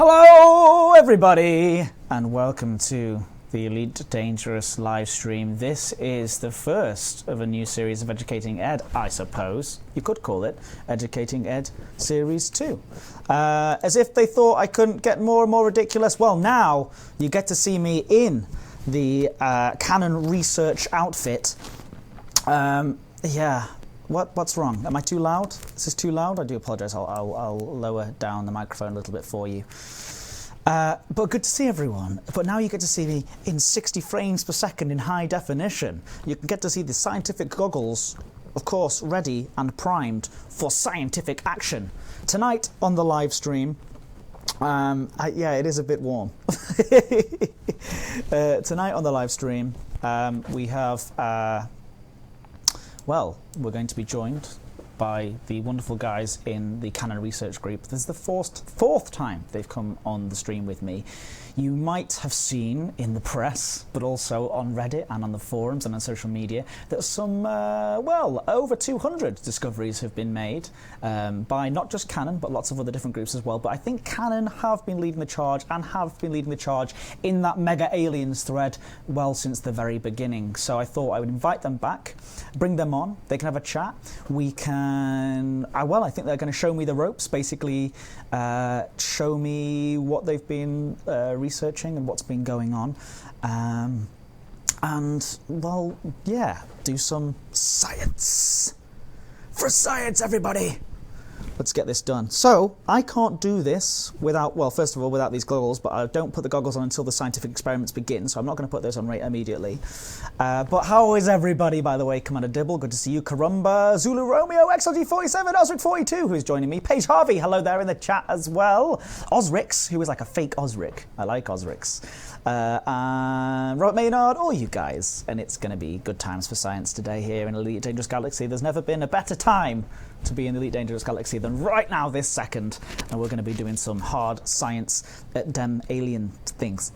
Hello, everybody, and welcome to the Elite Dangerous live stream. This is the first of a new series of Educating Ed, I suppose. You could call it Educating Ed Series 2. As if they thought I couldn't get more and more ridiculous. Well, now you get to see me in the Canon research outfit. Yeah. What's wrong? Am I too loud? Is this too loud? I do apologise. I'll lower down the microphone a little bit for you. But good to see everyone. But now you get to see me in 60 frames per second in high definition. You can get to see the scientific goggles, of course, ready and primed for scientific action. Tonight on the live stream, yeah, it is a bit warm. Tonight on the live stream, we have... well, we're going to be joined by the wonderful guys in the Canon research group. This is the fourth time they've come on the stream with me. You might have seen in the press, but also on Reddit and on the forums and on social media, that some, well, over 200 discoveries have been made by not just Canon, but lots of other different groups as well. But I think Canon have been leading the charge and have been leading the charge in that Mega Aliens thread well since the very beginning. So I thought I would invite them back, bring them on, they can have a chat. We can, well, I think they're going to show me the ropes, basically show me what they've been researching and what's been going on, and well, yeah, do some science. For science, everybody! Let's get this done. So, I can't do this without, well, first of all, without these goggles, but I don't put the goggles on until the scientific experiments begin, so I'm not going to put those on right immediately. But how is everybody, by the way? Commander Dibble, good to see you. Karumba, Zulu Romeo, XLG47, Osric42, who is joining me. Paige Harvey, hello there in the chat as well. Osrix, who is like a fake Osric. I like Osrix. And Robert Maynard, all you guys. And it's going to be good times for science today here in Elite Dangerous Galaxy. There's never been a better time to be in the Elite Dangerous Galaxy than right now, this second. And we're going to be doing some hard science at dem alien things.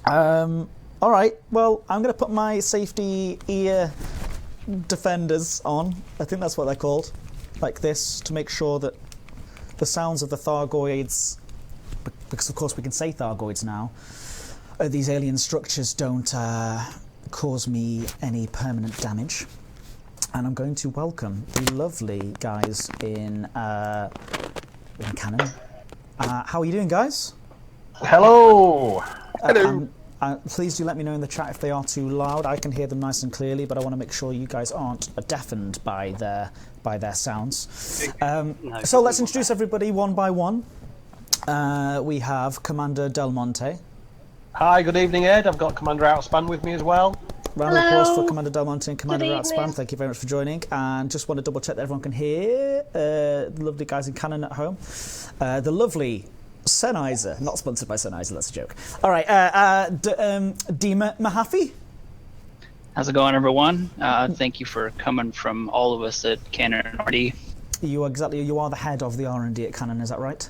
All right, well, I'm going to put my safety ear defenders on. I think that's what they're called. Like this, to make sure that the sounds of the Thargoids, because of course we can say Thargoids now, these alien structures don't cause me any permanent damage. And I'm going to welcome the lovely guys in Canon. How are you doing, guys? Hello! Hello! Please do let me know in the chat if they are too loud. I can hear them nice and clearly, but I want to make sure you guys aren't deafened by their sounds. So let's introduce everybody one by one. We have Commander Del Monte. Hi, good evening, Ed. I've got Commander Outspan with me as well. Round of applause for Commander Del Monte and Commander Outspan. Thank you very much for joining. And just want to double check that everyone can hear the lovely guys in Canon at home. The lovely Sennheiser, not sponsored by Sennheiser, that's a joke. All right, Dima Mahaffey. How's it going, everyone? Thank you for coming from all of us at Canon R&D. You are the head of the R&D at Canon, is that right?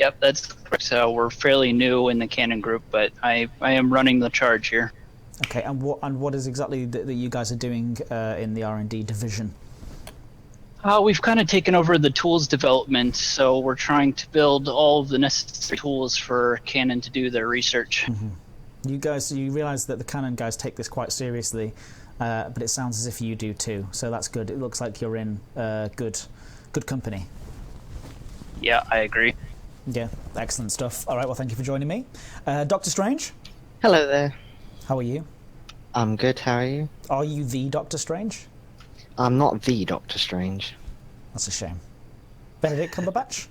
Yep, that's correct. So we're fairly new in the Canon group, but I am running the charge here. Okay, and what is exactly that you guys are doing in the R&D division? We've kind of taken over the tools development, so we're trying to build all of the necessary tools for Canon to do their research. Mm-hmm. You realise that the Canon guys take this quite seriously, but it sounds as if you do too, so that's good. It looks like you're in good company. Yeah, I agree. Yeah, excellent stuff. All right, well, thank you for joining me. Dr. Strange? Hello there. How are you? I'm good, how are you? Are you the Doctor Strange? I'm not the Doctor Strange. That's a shame. Benedict Cumberbatch?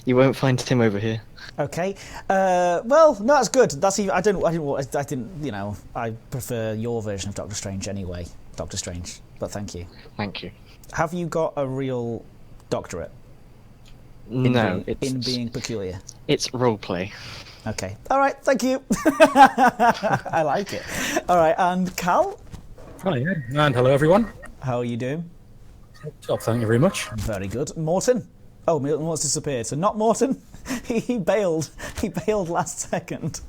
You won't find him over here. Okay. Well, no, that's good. I didn't. You know, I prefer your version of Doctor Strange anyway, Doctor Strange. But thank you. Thank you. Have you got a real doctorate? No, in being peculiar. It's roleplay. Okay. All right. Thank you. I like it. All right. And Cal? Hi, and hello, everyone. How are you doing? Top, thank you very much. Very good. Morton? Oh, Morton's disappeared. So not Morton. He bailed. He bailed last second.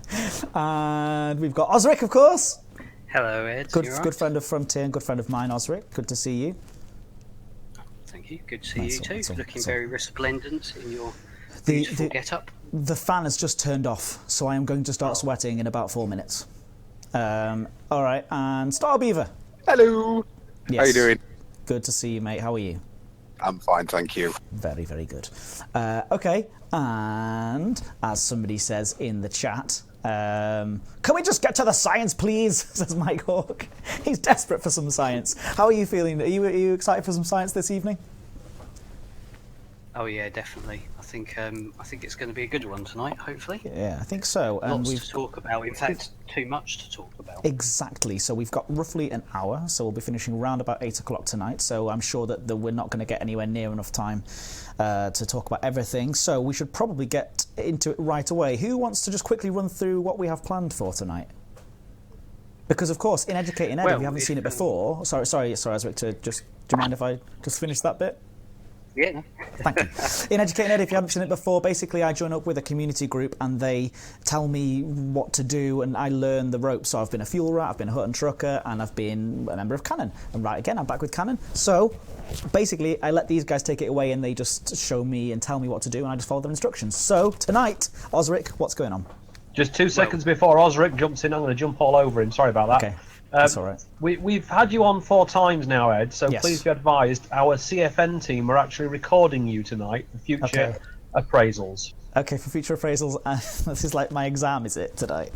And we've got Osric, of course. Hello, Ed. Good friend of Frontier and good friend of mine, Osric. Good to see you. Thank you. Good to see you too. Looking very resplendent in your Beautiful get up. The fan has just turned off, so I am going to start sweating in about 4 minutes. All right, and Star Beaver. Hello. Yes. How you doing? Good to see you, mate. How are you? I'm fine, thank you. Very, very good. Okay, and as somebody says in the chat, can we just get to the science, please? Says Mike Hawk. He's desperate for some science. How are you feeling? Are you excited for some science this evening? Oh yeah, definitely. I think it's going to be a good one tonight. Hopefully. Yeah, I think so. And Lots to talk about. In fact, too much to talk about. Exactly. So we've got roughly an hour. So we'll be finishing around about 8 o'clock tonight. So I'm sure that we're not going to get anywhere near enough time to talk about everything. So we should probably get into it right away. Who wants to just quickly run through what we have planned for tonight? Because of course, in Educating Ed, if you haven't seen it before. Sorry, Asric. Do you mind if I just finish that bit? Yeah. No. Thank you. In Educating Ed, if you haven't seen it before, basically I join up with a community group and they tell me what to do and I learn the ropes. So I've been a fuel rat, I've been a hut and trucker, and I've been a member of Canon. And right again, I'm back with Canon. So basically I let these guys take it away and they just show me and tell me what to do and I just follow their instructions. So tonight, Osric, what's going on? Just 2 seconds before Osric jumps in, I'm going to jump all over him. Sorry about that. Okay. That's all right. We've had you on 4 times now, Ed, so Yes. please be advised our CFN team are actually recording you tonight for future appraisals. Okay, for future appraisals, this is like my exam, is it, tonight?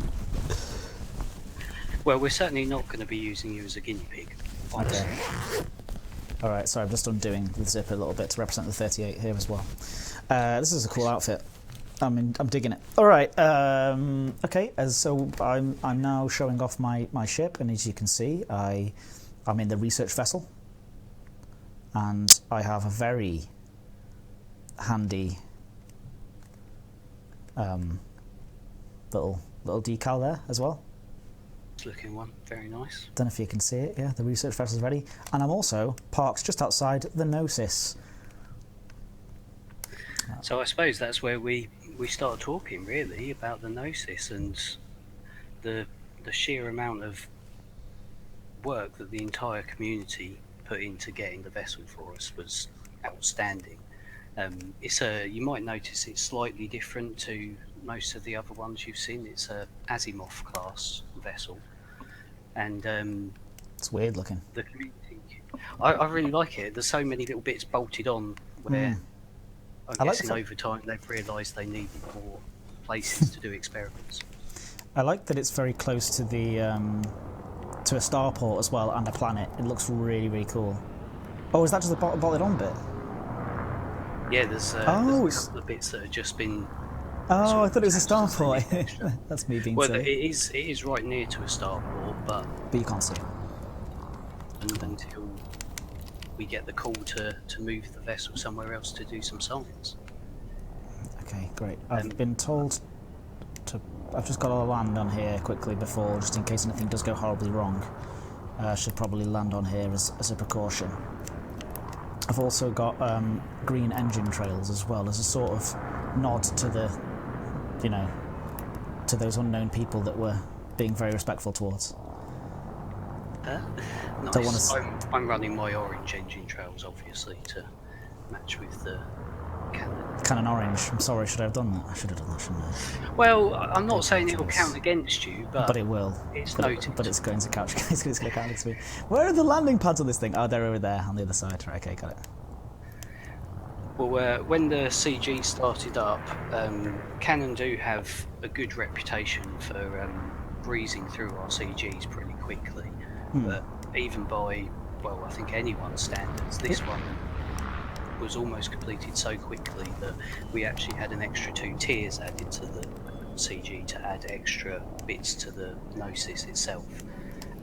Well, we're certainly not going to be using you as a guinea pig. Honestly. Okay. All right, sorry, I'm just undoing the zip a little bit to represent the 38 here as well. This is a cool outfit. I'm digging it. All right. Okay. So I'm now showing off my ship, and as you can see, I'm in the research vessel, and I have a very handy little decal there as well. Looking one, very nice. Don't know if you can see it. Yeah, the research vessel's ready, and I'm also parked just outside the Gnosis. So I suppose that's where we start talking really about the Gnosis and the sheer amount of work that the entire community put into getting the vessel for us was outstanding. You might notice it's slightly different to most of the other ones you've seen. It's a Azimuth class vessel, and it's weird looking. The community, I really like it. There's so many little bits bolted on where. I guess in overtime they've realised they needed more places to do experiments. I like that it's very close to the to a starport as well and a planet. It looks really, really cool. Oh, is that just the bolted on bit? Yeah, there's a couple of bits that have just been. Oh, I thought it was a starport. That's me being silly. Well, it is right near to a starport, but you can't see it. Until we get the call to move the vessel somewhere else to do some science. Okay, great. I've been told to. I've just got to land on here quickly before, just in case anything does go horribly wrong. I should probably land on here as a precaution. I've also got green engine trails as well, as a sort of nod to the, to those unknown people that we're being very respectful towards. Nice. I'm running my orange engine trails, obviously, to match with the Canon. Canon orange. I'm sorry, should I have done that? I should have done that, shouldn't I? Well, I'm not saying it will count against you, but it will. It's noted. But it's going to count. It's going to count against me. Where are the landing pads on this thing? Oh, they're over there on the other side. Right, okay, got it. Well, when the CG started up, Canon do have a good reputation for breezing through our CGs pretty quickly. But even by, I think anyone's standards, this one was almost completed so quickly that we actually had an extra 2 tiers added to the CG to add extra bits to the Gnosis itself.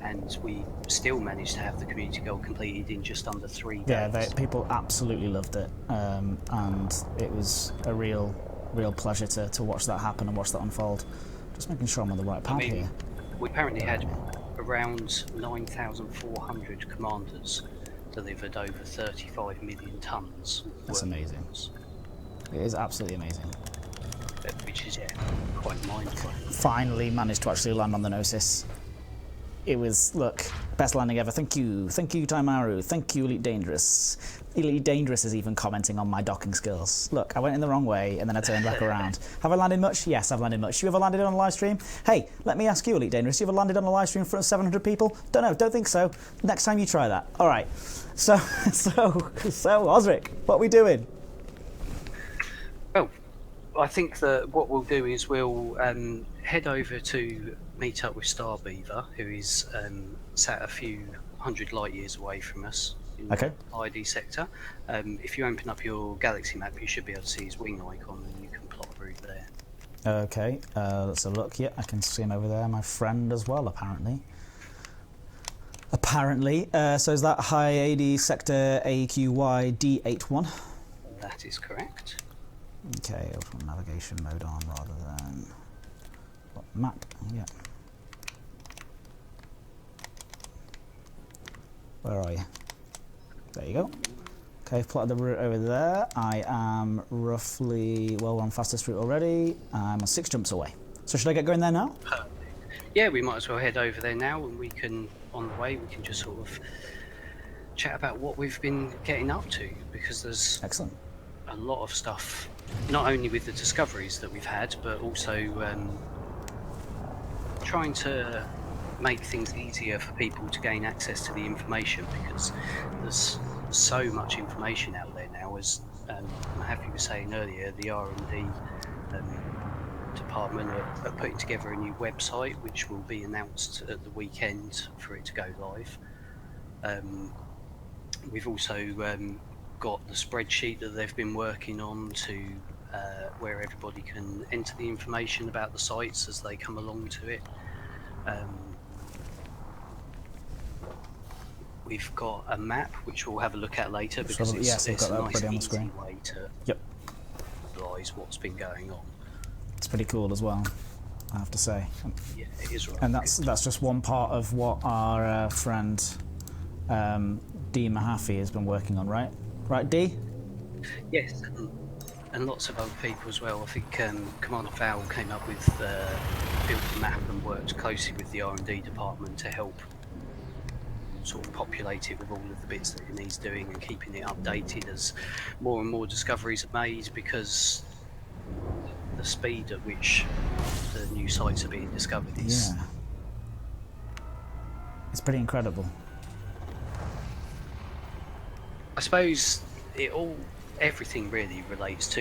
And we still managed to have the community goal completed in just under 3 days. Yeah, people absolutely loved it, and it was a real pleasure to watch that happen and watch that unfold. Just making sure I'm on the right path here. We apparently had around 9,400 commanders delivered over 35 million tons. That's amazing. It is absolutely amazing. Which is, quite mind-blowing. Finally managed to actually land on the Gnosis. It was, look, Best landing ever. Thank you. Thank you, Taimaru. Thank you, Elite Dangerous. Elite Dangerous is even commenting on my docking skills. Look, I went in the wrong way and then I turned back around. Have I landed much? Yes, I've landed much. You ever landed on a live stream? Hey, let me ask you, Elite Dangerous. You ever landed on a live stream in front of 700 people? Don't know. Don't think so. Next time you try that. All right. So, Osric, what are we doing? Well, I think that what we'll do is we'll head over to meet up with Starbeaver, who is sat a few hundred light years away from us in the ID sector. If you open up your galaxy map, you should be able to see his wing icon, and you can plot a route there. Okay, let's have a look. Yeah, I can see him over there. My friend as well, apparently. So is that High AD Sector AQY D81? That is correct. Okay, I'll put navigation mode on rather than map. Yeah. Where are you? There you go. Okay, I've plotted the route over there. I am roughly, well, we're on fastest route already. I'm 6 jumps away. So should I get going there now? Yeah, we might as well head over there now, and we can, on the way, we can just sort of chat about what we've been getting up to, because there's excellent a lot of stuff, not only with the discoveries that we've had, but also trying to make things easier for people to gain access to the information, because there's so much information out there now. As Happy was saying earlier, the R&D department are putting together a new website which will be announced at the weekend for it to go live. We've also got the spreadsheet that they've been working on to where everybody can enter the information about the sites as they come along to it. We've got a map which we'll have a look at later, because it's a nice easy way to realise what's been going on. It's pretty cool as well, I have to say. Yeah, it is right. And that's just one part of what our friend D Mahaffey has been working on, right? Right, D? Yes, and lots of other people as well. I think Commander Fowl came up with built the map and worked closely with the R&D department to help sort of populate it with all of the bits that it needs doing and keeping it updated as more and more discoveries are made, because the speed at which the new sites are being discovered is... Yeah. It's pretty incredible. I suppose everything really relates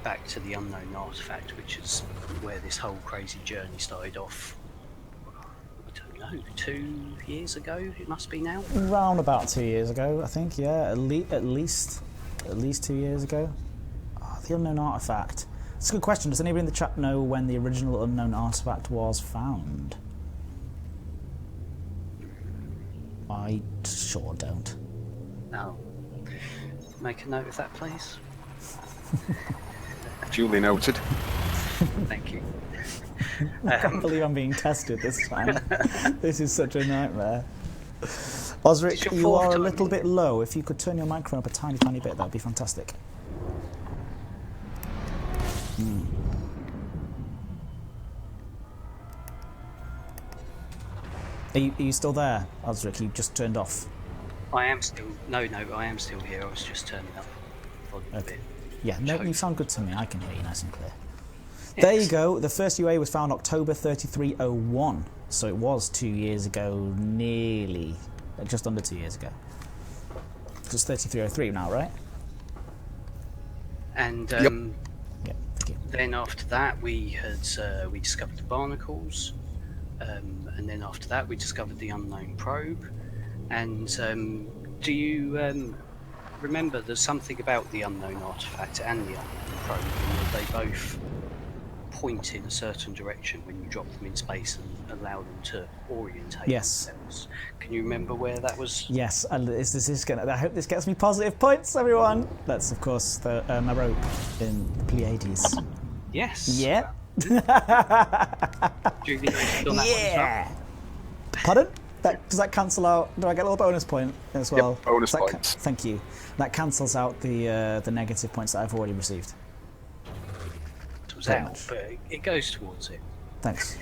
back to the unknown artifact, which is where this whole crazy journey started off. I don't know, 2 years ago it must be now. Around about 2 years ago, I think. Yeah, at least 2 years ago. Oh, the unknown artifact. It's a good question. Does anybody in the chat know when the original unknown artifact was found? I sure don't. No. Make a note of that, please. Duly noted. Thank you. I can't believe I'm being tested this time. This is such a nightmare. Osric, you are a little bit low. If you could turn your microphone up a tiny, tiny bit, that would be fantastic. Are you still there, Osric? You just turned off. I am still... No, I am still here. I was just turning up volume a bit. Yeah, no, you sound good to me. I can hear you nice and clear. Yes. There you go. The first UA was found October 3301. So it was 2 years ago, nearly. Just under 2 years ago. It's 3303 now, right? And yeah, thank you. Then after that, we discovered the barnacles. And then after that, we discovered the unknown probe. And do you remember there's something about the unknown artifact and the unknown probe, and that they both point in a certain direction when you drop them in space and allow them to orientate themselves? Can you remember where that was? Yes, and I hope this gets me positive points, everyone. That's, of course, my rope in the Pleiades. Yes. Yeah. Yeah. Pardon? Does that cancel out? Do I get a little bonus point as well? Yep, bonus points. Thank you. That cancels out the negative points that I've already received. It was out, but it goes towards it. Thanks.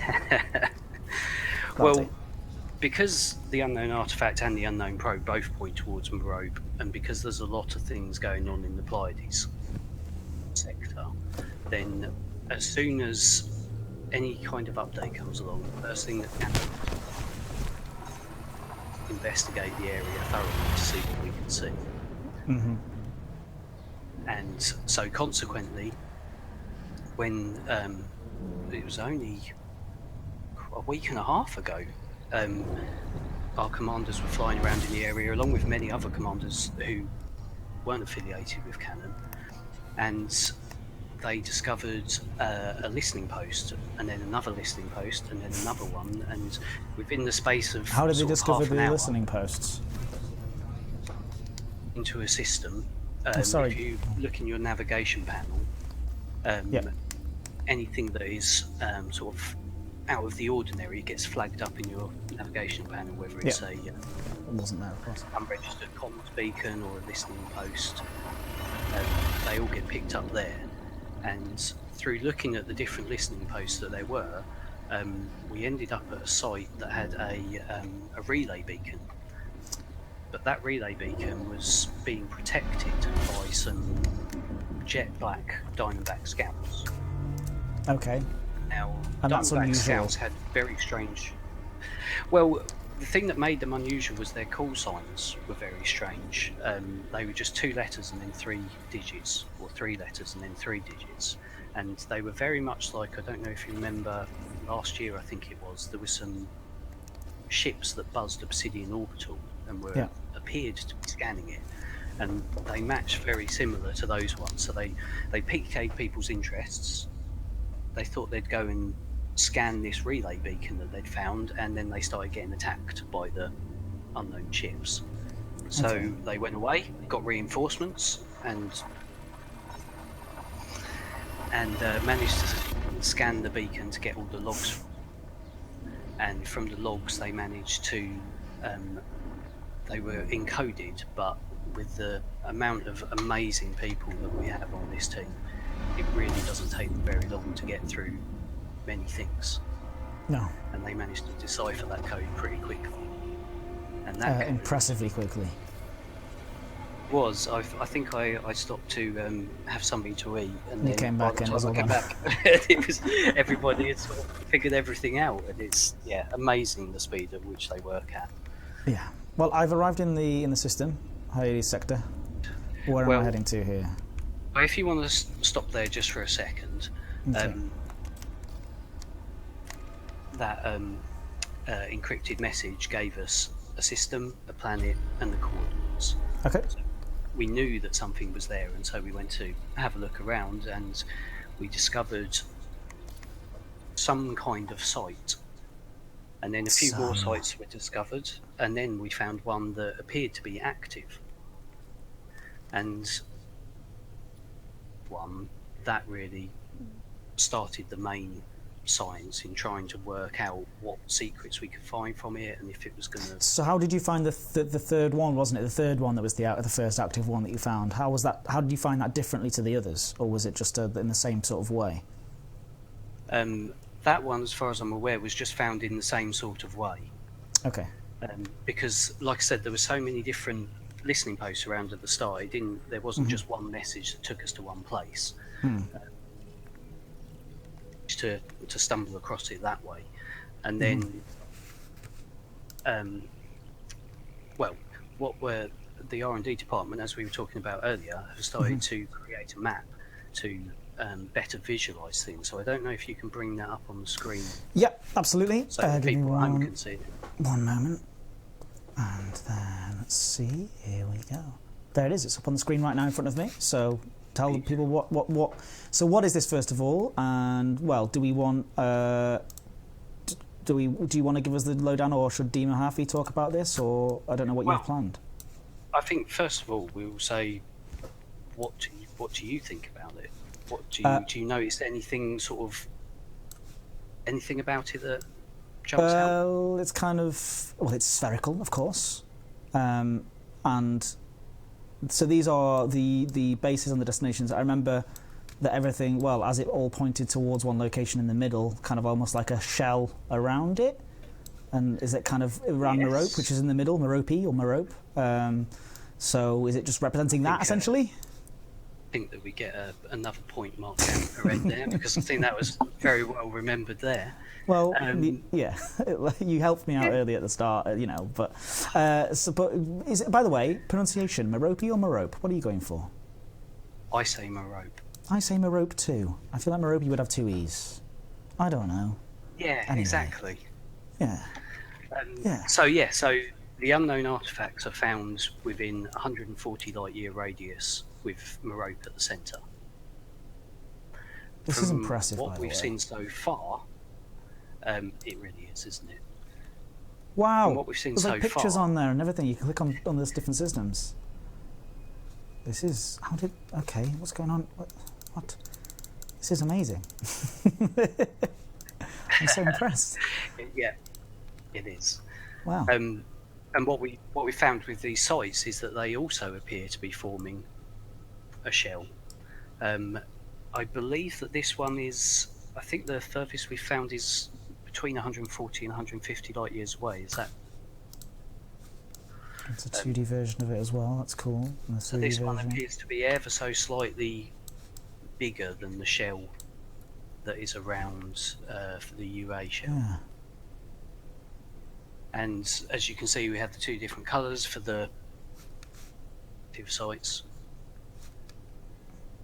Well, because the unknown artifact and the unknown probe both point towards Morobe, and because there's a lot of things going on in the Pleiades sector, then as soon as any kind of update comes along, the first thing that can investigate the area thoroughly to see what we can see. Mm-hmm. And so consequently, when it was only a week and a half ago, our commanders were flying around in the area along with many other commanders who weren't affiliated with Canon, and they discovered a listening post, and then another listening post, and then another one, and within the space of How did they discover the half an hour, listening posts? into a system. Sorry. If you look in your navigation panel, anything that is sort of out of the ordinary gets flagged up in your navigation panel, whether it's a It wasn't there, of course. unregistered comms beacon or a listening post. They all get picked up there, and through looking at the different listening posts that there were, we ended up at a site that had a relay beacon. But that relay beacon was being protected by some jet black Diamondback scouts. Okay. Now, And that's Diamondback unusual. scouts had very strange. Well, the thing that made them unusual was their call signs were very strange. They were just 2 letters and then 3 digits, or 3 letters and then 3 digits. And they were very much like, I don't know if you remember, last year I think it was, there were some ships that buzzed Obsidian Orbital and were appeared to be scanning it. And they matched very similar to those ones. So they piqued people's interests. They thought they'd go and scan this relay beacon that they'd found, and then they started getting attacked by the unknown ships. So they went away, got reinforcements, and managed to scan the beacon to get all the logs. And from the logs, they managed to they were encoded, but with the amount of amazing people that we have on this team, it really doesn't take them very long to get through many things. No. And they managed to decipher that code pretty quickly. And that impressively quickly. was, I think I stopped to have something to eat, and then came by back the and time it was I all came done. back, it was everybody had sort of figured everything out, and it's amazing the speed at which they work at. Yeah. Well, I've arrived in the system, Hyades sector. Where am I heading to here? Well, if you want to stop there just for a second, Okay. That encrypted message gave us a system, a planet, and the coordinates. Okay. So we knew that something was there, and so we went to have a look around, and we discovered some kind of site. And then a few more sites were discovered, and then we found one that appeared to be active. And one that really started the main science in trying to work out what secrets we could find from it, and if it was going to... So how did you find the third one, wasn't it? The third one that was the first active one that you found. How was that? How did you find that differently to the others, or was it just in the same sort of way? That one, as far as I'm aware, was just found in the same sort of way. Okay. Because, like I said, there were so many different listening posts around at the start. There wasn't just one message that took us to one place. To stumble across it that way, and then, what were the R&D department, as we were talking about earlier, have started to create a map to better visualize things. So I don't know if you can bring that up on the screen. Yep, absolutely. So that people at home can see it. One moment, and then let's see. Here we go. There it is. It's up on the screen right now in front of me. So tell the people what. So what is this first of all? And well, do we want? Do you want to give us the lowdown, or should Dima Harfi talk about this, or I don't know what you've planned. I think first of all we'll say, what do you think about it? What do you notice anything about it that jumps out? Well, it's kind of it's spherical, of course, and so these are the bases and the destinations. I remember that everything, well, as it all pointed towards one location in the middle, kind of almost like a shell around it. And is it kind of around Yes. Merope, which is in the middle, Merope or Merope? So is it just representing that, essentially? I think that we get another point marked down the red there, because I think that was very well remembered there. Well, Yeah. you helped me out early at the start, but but is it, by the way, pronunciation, Merope or Merope? What are you going for? I say Merope. I say Merope too. I feel like Merope would have two E's. I don't know. Yeah, Anyway. exactly. Yeah. Yeah. So the unknown artifacts are found within 140 light year radius, with Merope at the centre. This is impressive, by What the we've way. seen so far, it really is, isn't it? Wow. From what we've seen There's like so pictures far- on there and everything. You can click on those different systems. This is okay. What's going on? What? This is amazing. I'm so impressed. Yeah, it is. Wow. And what we found with these sites is that they also appear to be forming a shell. I believe that this one is. I think the furthest we found is between 140 and 150 light years away. Is that? It's a 2D version of it as well. That's cool. And the So 3D this one version. appears to be ever so slightly bigger than the shell that is around for the UA shell. Yeah. And as you can see, we have the two different colours for the active sites.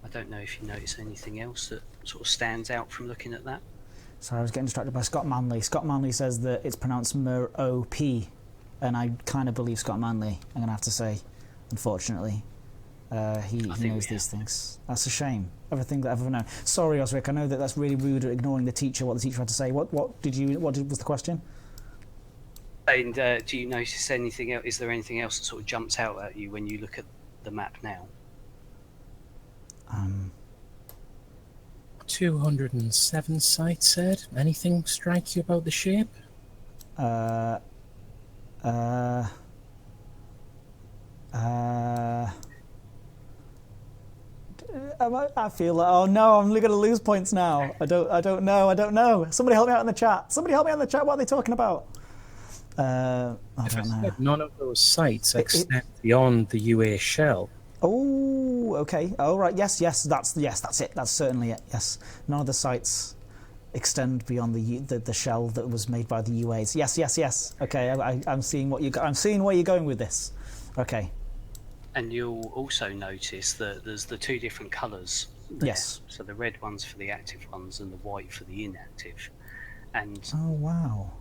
I don't know if you notice anything else that sort of stands out from looking at that. Sorry, I was getting distracted by Scott Manley. Scott Manley says that it's pronounced Merope, and I kind of believe Scott Manley, I'm going to have to say, unfortunately. He knows these things. That's a shame. Everything that I've ever known. Sorry, Osric, I know that that's really rude at ignoring the teacher, what the teacher had to say. What was the question? And do you notice anything else? Is there anything else that sort of jumps out at you when you look at the map now? 207 sites, Ed. Anything strike you about the shape? I feel like, oh no, I'm going to lose points now. I don't know. Somebody help me out in the chat. What are they talking about? I don't know. None of those sites extend beyond the UA shell. Oh, okay. Oh, right. Yes, that's it. That's certainly it. Yes. None of the sites extend beyond the shell that was made by the UAs. Yes. Okay, I'm seeing I'm seeing where you're going with this. Okay. And you'll also notice that there's the two different colours there. Yes. So the red one's for the active ones and the white for the inactive. And Oh, wow.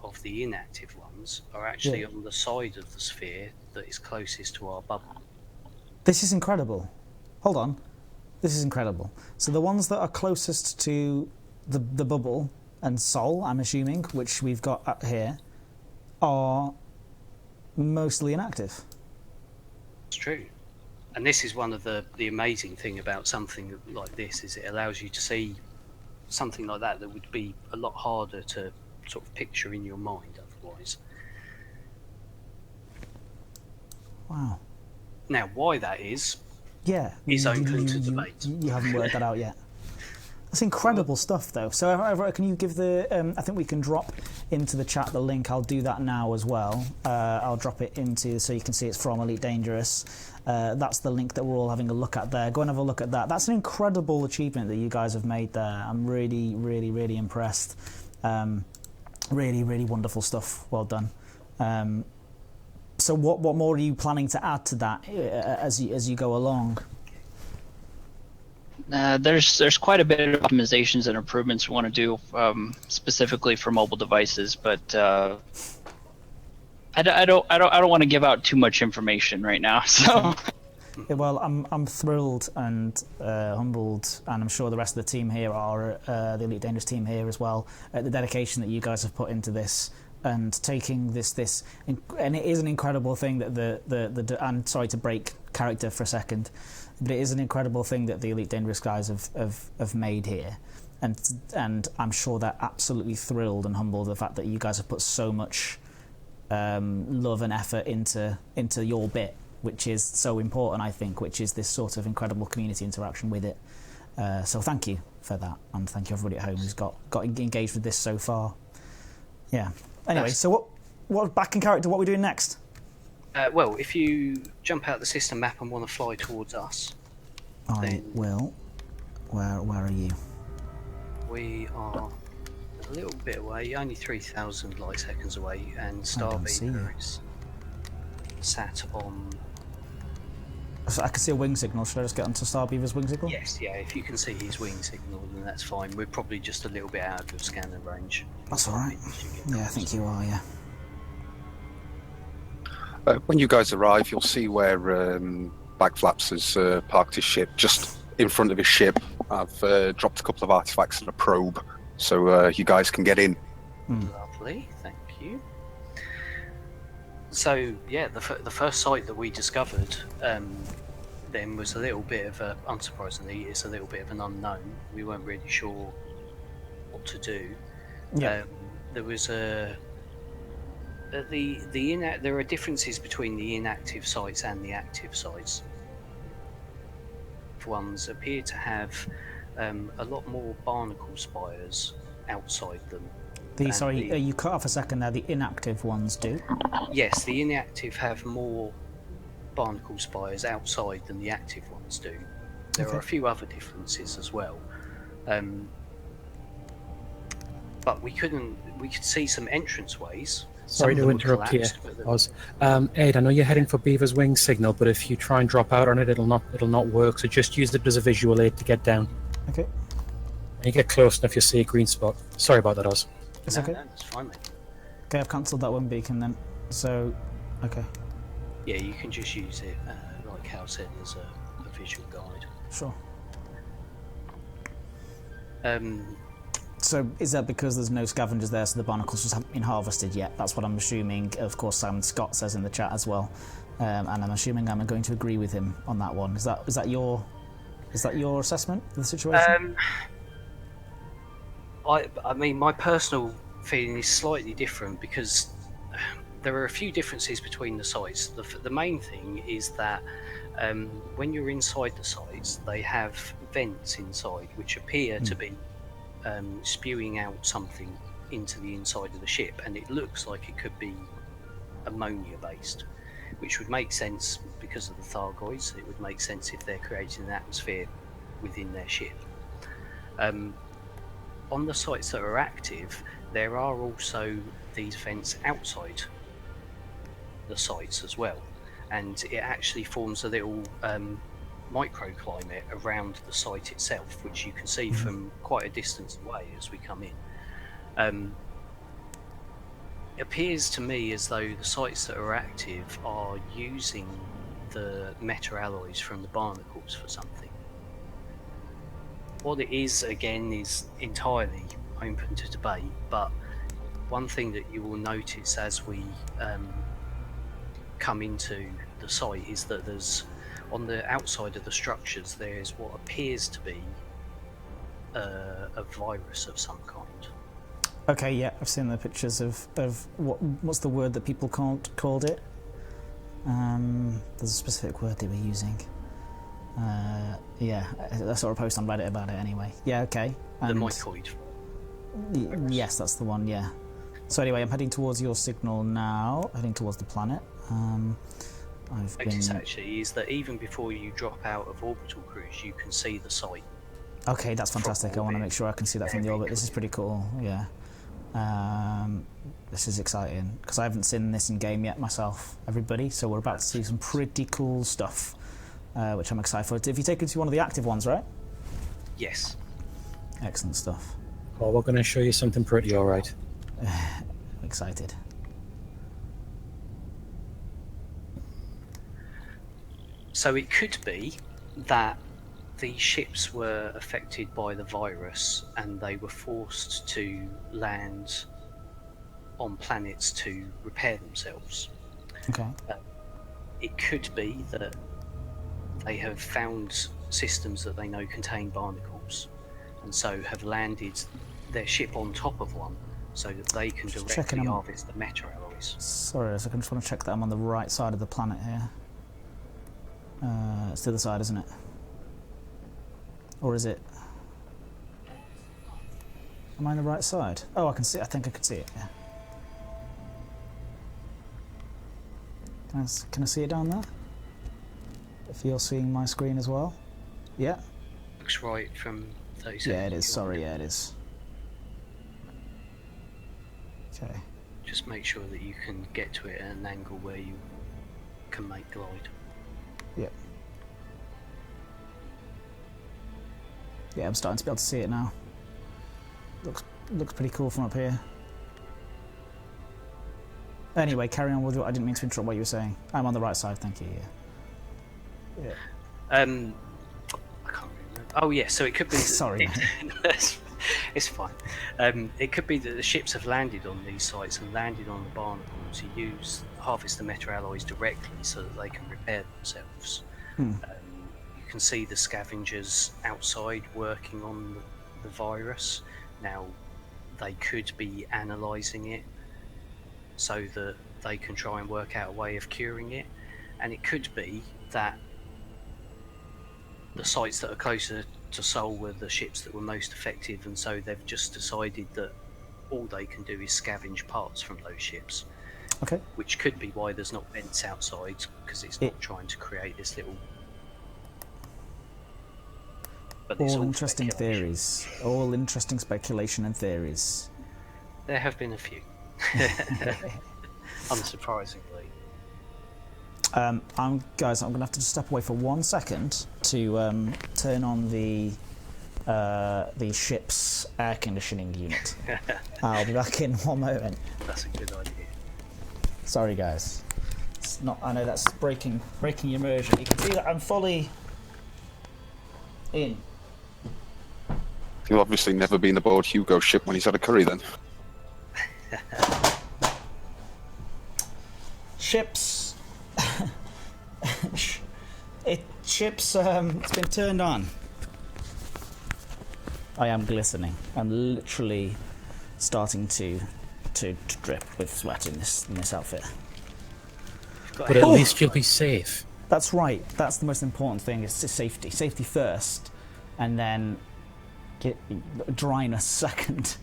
of the inactive ones are actually on the side of the sphere that is closest to our bubble. This is incredible. Hold on. This is incredible. So the ones that are closest to the bubble and Sol, I'm assuming, which we've got up here, are mostly inactive. It's true. And this is one of the amazing thing about something like this, is it allows you to see something like that would be a lot harder to sort of picture in your mind otherwise. Wow. Now, why that is open to debate. You haven't worked that out yet. That's incredible stuff, though. So, can you give the? I think we can drop into the chat the link. I'll do that now as well. I'll drop it into so you can see it's from Elite Dangerous. That's the link that we're all having a look at there. Go and have a look at that. That's an incredible achievement that you guys have made there. I'm really, really, really impressed. Really, really wonderful stuff. Well done. So what more are you planning to add to that as you go along? There's quite a bit of optimizations and improvements we want to do specifically for mobile devices, but I don't want to give out too much information right now. So. Yeah, well, I'm thrilled and humbled, and I'm sure the rest of the team here are the Elite Dangerous team here as well. The dedication that you guys have put into this and taking this, and it is an incredible thing that the I'm sorry to break character for a second, but it is an incredible thing that the Elite Dangerous guys have made here, and I'm sure they're absolutely thrilled and humbled the fact that you guys have put so much love and effort into your bit, which is so important, I think, which is this sort of incredible community interaction with it. So thank you for that, and thank you everybody at home who's got engaged with this so far. Yeah. Anyway, so what back in character? What are we doing next? Well, if you jump out the system map and want to fly towards us, I will. Where are you? we are a little bit away, only 3,000 light seconds away, and don't see you. Starbeaver is sat on. So I can see a wing signal. Should I just get onto Starbeaver's wing signal? Yes, yeah. If you can see his wing signal, then that's fine. We're probably just a little bit out of your scanner range. That's all right. Yeah, I think you are. Yeah. When you guys arrive, you'll see where Bagflaps has parked his ship. Just in front of his ship, I've dropped a couple of artifacts and a probe, so you guys can get in. Lovely, thank you. So yeah, the first site that we discovered then was a little bit of a, unsurprisingly, it's a little bit of an unknown. We weren't really sure what to do. Yeah. There was there are differences between the inactive sites and the active sites. Ones appear to have a lot more barnacle spires outside them. You cut off a second there. The inactive ones do. Yes, the inactive have more barnacle spires outside than the active ones do. There are a few other differences as well. But we could see some entranceways. Sorry to interrupt here, Oz. Ed, I know you're heading for Beaver's wing signal, but if you try and drop out on it, it'll not work. So just use it as a visual aid to get down. Okay. And you get close enough, you'll see a green spot. Sorry about that, Oz. It's okay. No, it's fine, mate. Okay, I've cancelled that one beacon then. So, okay. Yeah, you can just use it, like Hal said, as a visual guide. Sure. So is that because there's no scavengers there, so the barnacles just haven't been harvested yet? That's what I'm assuming. Of course, Simon Scott says in the chat as well, and I'm assuming I'm going to agree with him on that one. Is that your assessment of the situation? I mean, my personal feeling is slightly different because there are a few differences between the sites. The main thing is that when you're inside the sites, they have vents inside which appear to be spewing out something into the inside of the ship, and it looks like it could be ammonia based, which would make sense because of the Thargoids. It would make sense if they're creating an atmosphere within their ship. On the sites that are active, there are also these vents outside the sites as well, and it actually forms a little microclimate around the site itself, which you can see from quite a distance away as we come in. It appears to me as though the sites that are active are using the meta-alloys from the barnacles for something. What it is, again, is entirely open to debate, but one thing that you will notice as we come into the site is that there's, on the outside of the structures, there's what appears to be a virus of some kind. Okay, yeah, I've seen the pictures of what's the word that people called it? There's a specific word they were using. Yeah, I saw a post on Reddit about it anyway. Yeah, okay. The mycoid. Yes, that's the one, yeah. So anyway, I'm heading towards your signal now, heading towards the planet. Actually is that even before you drop out of orbital cruise, you can see the site. Okay, that's fantastic. I want to make sure I can see that from the orbit. This is pretty cool, yeah. This is exciting, because I haven't seen this in game yet myself, everybody, so we're about to see some pretty cool stuff, which I'm excited for. If you take it to one of the active ones, right? Yes. Excellent stuff. Well, we're going to show you something pretty alright. I'm excited. So it could be that the ships were affected by the virus and they were forced to land on planets to repair themselves. Okay. It could be that they have found systems that they know contain barnacles, and so have landed their ship on top of one so that they can directly harvest the meta-alloys. Sorry, I just want to check that I'm on the right side of the planet here. It's the other side, isn't it? Or is it? Am I on the right side? Oh, I can see. I think I can see it. Yeah. Can I see it down there? If you're seeing my screen as well. Yeah. Looks right from 30 seconds. Yeah, it is. Sorry, yeah, it is. Okay. Just make sure that you can get to it at an angle where you can make glide. Yep. Yeah, I'm starting to be able to see it now. Looks pretty cool from up here. Anyway, carry on with what I didn't mean to interrupt what you were saying. I'm on the right side, thank you. Yeah. I can't remember. Oh yeah, so it could be. Sorry. It's fine. It could be that the ships have landed on these sites and landed on the barnacles. You harvest the metal alloys directly so that they can repair themselves. You can see the scavengers outside working on the virus. Now, they could be analysing it so that they can try and work out a way of curing it. And it could be that the sites that are closer to Sol were the ships that were most effective, and so they've just decided that all they can do is scavenge parts from those ships. Okay. Which could be why there's not vents outside, because it's not trying to create this little... But all interesting theories. All interesting speculation and theories. There have been a few. Unsurprisingly. Guys, I'm going to have to just step away for 1 second to turn on the ship's air conditioning unit. I'll be back in 1 moment. That's a good idea. Sorry, guys. It's not. I know that's breaking immersion. You can see that I'm fully in. You've obviously never been aboard Hugo's ship when he's had a curry, then. Ships. Ships. It's been turned on. I am glistening. I'm literally starting to drip with sweat in this outfit. But at least you'll be safe. That's right. That's the most important thing. Is safety. Safety first, and then dryness second.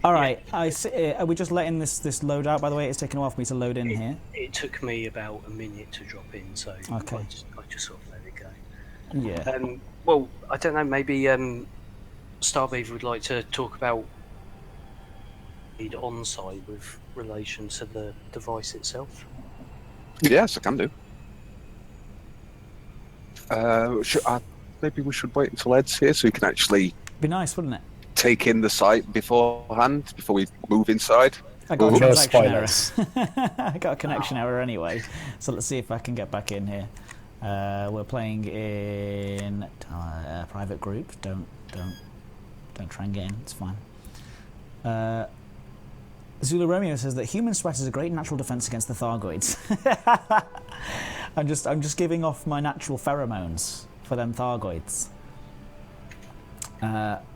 All right. Are we just letting this load out? By the way, it's taken a while for me to load in here. It took me about a minute to drop in, so okay. I just sort of let it go. Yeah. Well, I don't know. Maybe Starbeaver would like to talk about on-site with relation to the device itself. Yes, I can do. Maybe we should wait until Ed's here so he can actually... Be nice, wouldn't it? Take in the site beforehand, before we move inside. I got a transaction error. I got a connection error anyway, so let's see if I can get back in here. We're playing in a private group. Don't try and get in. It's fine. Zulu Romeo says that human sweat is a great natural defense against the Thargoids. I'm just giving off my natural pheromones for them Thargoids.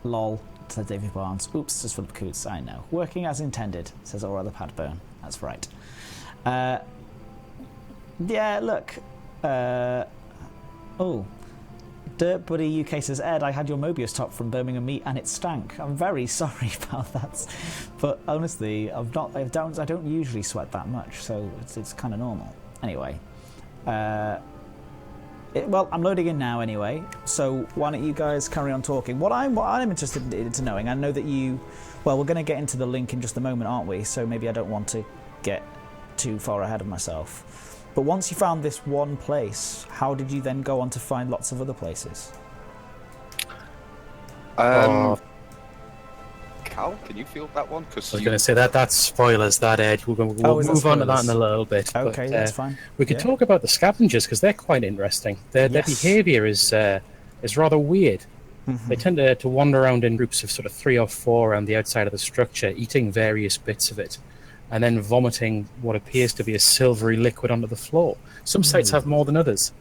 Lol, said David Barnes. Oops, says Philip Coots. I know. Working as intended, says Aura the Padbone. That's right. Yeah, look. Dirt Buddy UK says, Ed, I had your Mobius top from Birmingham Meat and it stank. I'm very sorry about that, but honestly, I don't usually sweat that much, so it's kind of normal. Anyway, well, I'm loading in now anyway, so why don't you guys carry on talking? What I'm interested into knowing, I know that well, we're going to get into the link in just a moment, aren't we? So maybe I don't want to get too far ahead of myself. But once you found this one place, how did you then go on to find lots of other places? Cal, can you field that one? I was going to say that's spoilers, that Ed. We'll move on to that in a little bit. Okay, but, that's fine. We could talk about the scavengers because they're quite interesting. Their behaviour is rather weird. Mm-hmm. They tend to wander around in groups of sort of 3 or 4 around the outside of the structure, eating various bits of it, and then vomiting what appears to be a silvery liquid onto the floor. Some sites have more than others.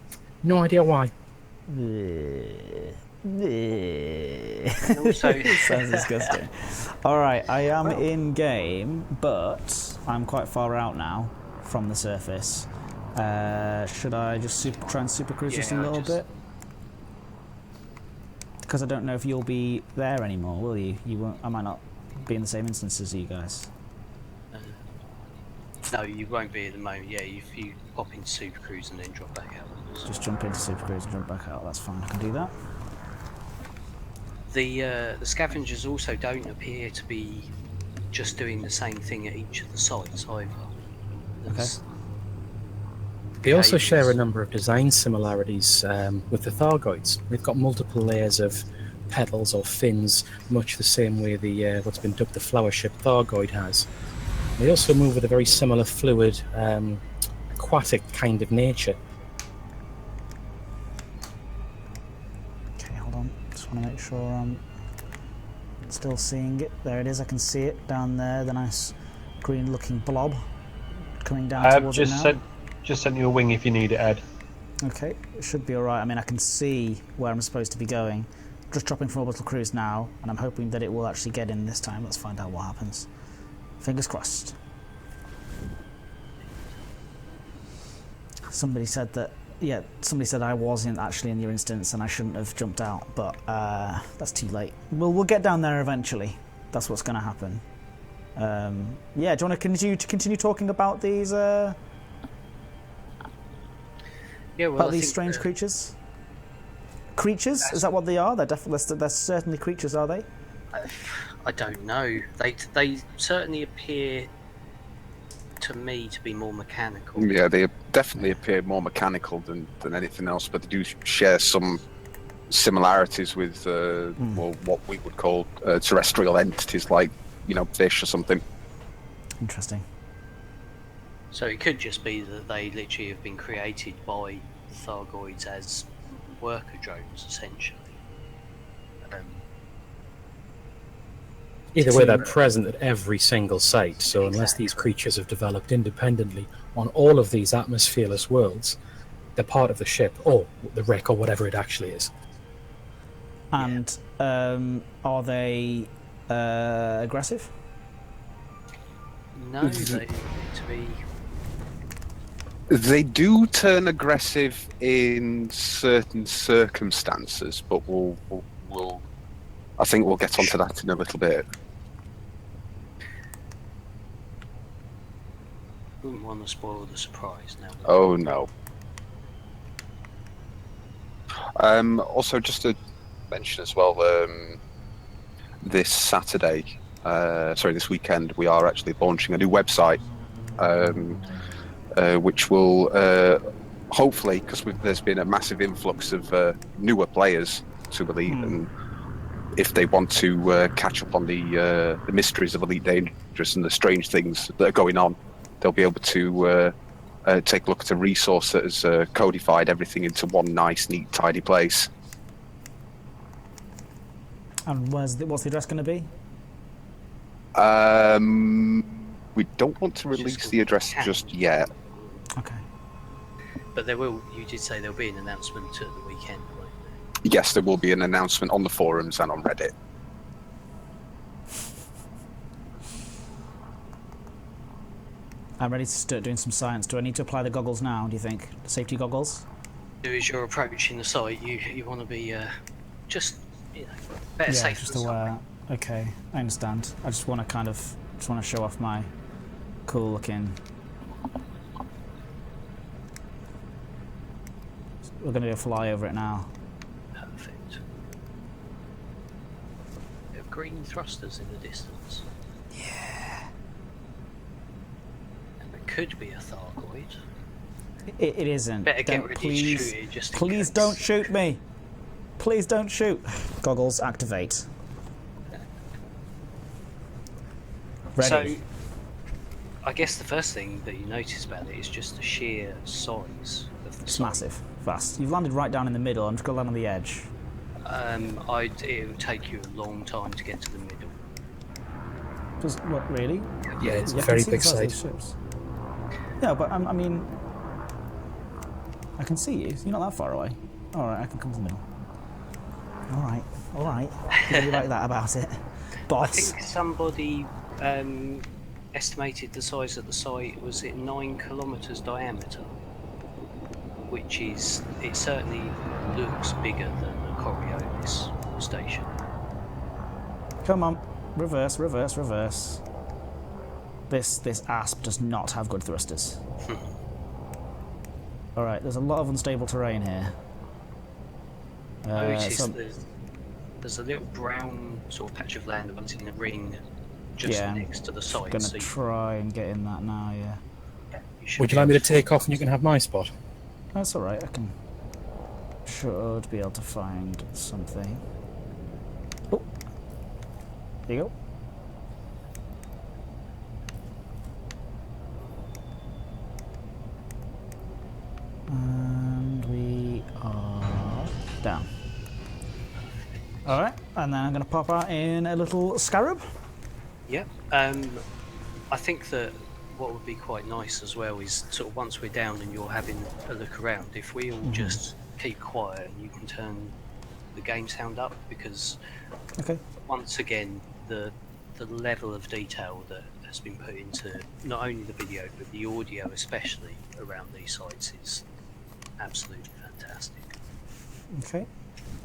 No idea why. Sounds disgusting. Alright, I am in game, but I'm quite far out now from the surface. Should I just try and super cruise just a little bit? Because I don't know if you'll be there anymore, will you? You won't. I might not be in the same instance as you guys. No, you won't be at the moment. Yeah, if you pop into Super Cruise and then drop back out. Just jump into Super Cruise and jump back out. That's fine. I can do that. The Scavengers also don't appear to be just doing the same thing at each of the sites either. There's They also share a behaviours. number of design similarities with the Thargoids. They've got multiple layers of petals or fins, much the same way the what's been dubbed the flower ship Thargoid has. They also move with a very similar fluid, aquatic kind of nature. Okay, hold on. Just want to make sure I'm still seeing it. There it is. I can see it down there. The nice green-looking blob coming down I have towards it now. just sent you a wing if you need it, Ed. Okay, it should be alright. I mean, I can see where I'm supposed to be going. Just dropping from orbital cruise now, and I'm hoping that it will actually get in this time. Let's find out what happens. Fingers crossed. Somebody said that, yeah, somebody said I wasn't actually in your instance and I shouldn't have jumped out, but that's too late. We'll get down there eventually. That's what's going to happen. Yeah, do you want to continue talking about these Yeah, well, about I these think strange creatures? Creatures? Is that what they are? They're certainly creatures, are they? I don't know. They certainly appear to me to be more mechanical. Yeah, they definitely appear more mechanical than anything else, but they do share some similarities with well, what we would call terrestrial entities, like fish or something. Interesting. So it could just be that they literally have been created by Thargoids as worker drones, essentially. Either way, they're present at every single site, so unless these creatures have developed independently on all of these atmosphereless worlds, they're part of the ship, or the wreck, or whatever it actually is. And are they aggressive? No, they seem to be. They do turn aggressive in certain circumstances, but I think we'll get onto that in a little bit. Wouldn't want to spoil the surprise now. Oh no. Also, just to mention as well, this weekend, we are actually launching a new website, which will hopefully, because there's been a massive influx of newer players to Elite, and if they want to catch up on the mysteries of Elite Dangerous and the strange things that are going on, they'll be able to take a look at a resource that has codified everything into one nice, neat, tidy place. And what's the address going to be? We don't want to release the address just yet. Okay. But you did say there'll be an announcement at the weekend, won't there? Yes, there will be an announcement on the forums and on Reddit. I'm ready to start doing some science. Do I need to apply the goggles now, do you think? The safety goggles? As you're approaching the site, you want to be just better safe just than sorry. aware. Okay, I understand. I just want to show off my cool looking. We're going to do a fly over it now. Perfect. We have green thrusters in the distance. Yeah. And there could be a Thargoid. It isn't. Better get ready please, to shoot it just in please case. don't shoot me. Please don't shoot. Goggles activate. Ready. So, I guess the first thing that you notice about it is just the sheer size of the It's site. massive. Fast. You've landed right down in the middle. I'm just going to land on the edge. It would take you a long time to get to the middle. Just, what, really? Yeah, it's a You can very see big the size of site. these ships. Yeah, but I mean, I can see you. You're not that far away. All right, I can come to the middle. All right. What do you like that about it, I boss? think somebody estimated the size of the site was 9 kilometres diameter, which is, it certainly looks bigger than a Coriolis station. Come on, reverse. This asp does not have good thrusters. Alright, there's a lot of unstable terrain here. Notice there's a little brown sort of patch of land that runs in the ring just next to the site. I'm going to try and get in that now, yeah. Would you like me to take off and you can have my spot? That's alright, should be able to find something. Oh, there you go. And we are down. Alright, and then I'm going to pop out in a little scarab. Yep. I think that what would be quite nice as well is sort of once we're down and you're having a look around, if we all just keep quiet and you can turn the game sound up, because once again the level of detail that has been put into not only the video but the audio especially around these sites is absolutely fantastic. Okay,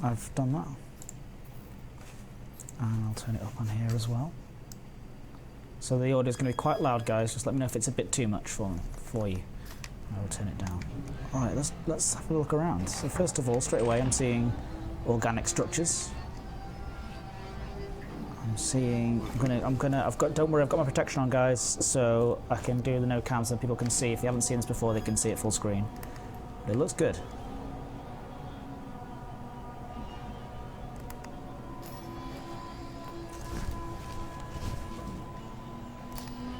I've done that. And I'll turn it up on here as well. So the audio is going to be quite loud, guys. Just let me know if it's a bit too much for you. I will turn it down. All right, let's have a look around. So first of all, straight away, I'm seeing organic structures. I'm seeing. Don't worry, I've got my protection on, guys, so I can do the no cams and people can see. If they haven't seen this before, they can see it full screen. But it looks good.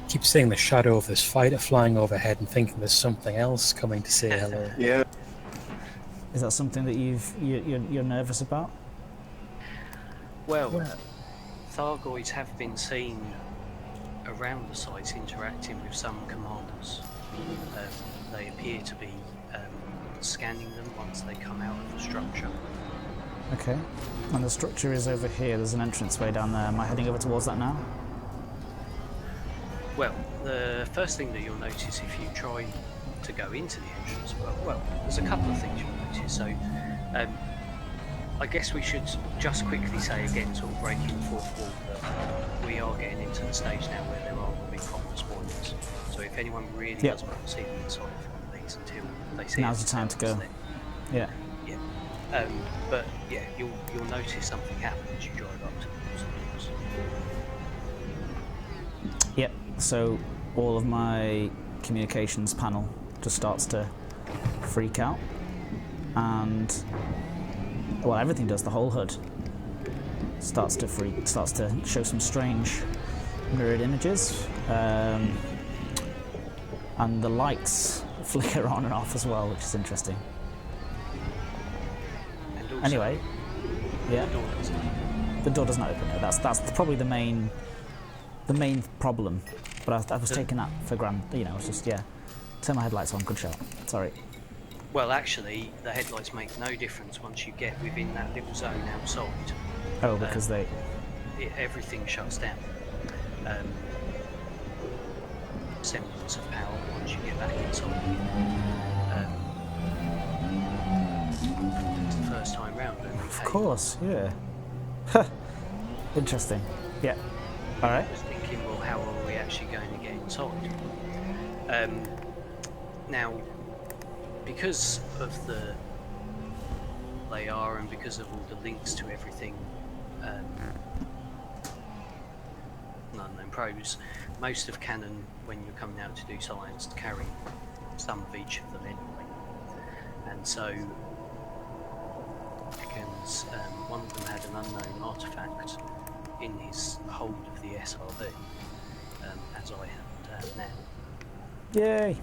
Keep seeing the shadow of this fighter flying overhead and thinking there's something else coming to say hello. Yeah. Is that something that you're nervous about? Well, Thargoids have been seen around the sites interacting with some commanders. They appear to be scanning them once they come out of the structure. Okay. And the structure is over here. There's an entranceway down there. Am I heading over towards that now? Well, the first thing that you'll notice if you try to go into the entrance, well, there's a couple of things you'll notice. So, I guess we should just quickly say again, sort of breaking the fourth wall, that we are getting into the stage now where there are going to be proper spoilers. So if anyone really doesn't want to see the inside of one of these until they see now's the time to go. Then, Yeah. But yeah, you'll notice something happen as you drive up to the walls. Yep. So all of my communications panel just starts to freak out, and well, everything does. The whole HUD starts to show some strange mirrored images, and the lights flicker on and off as well, which is interesting. And also, anyway, yeah, the door does not open. No, that's probably the main problem. But I was taking that for granted. You know, it's just turn my headlights on. Good shot. Sorry. Well, actually, the headlights make no difference once you get within that little zone outside. Oh, because everything shuts down. Semblance of power once you get back inside. It's the first time round. Of course, yeah. Interesting. Yeah. All right. I was thinking, well, how are we actually going to get inside? Now, because of the layer and because of all the links to everything, Unknown Pros, most of Canon, when you're coming out to do science, carry some of each of them anyway. And so, Ekans, one of them had an unknown artifact in his hold of the SRB, as I have now. Yay!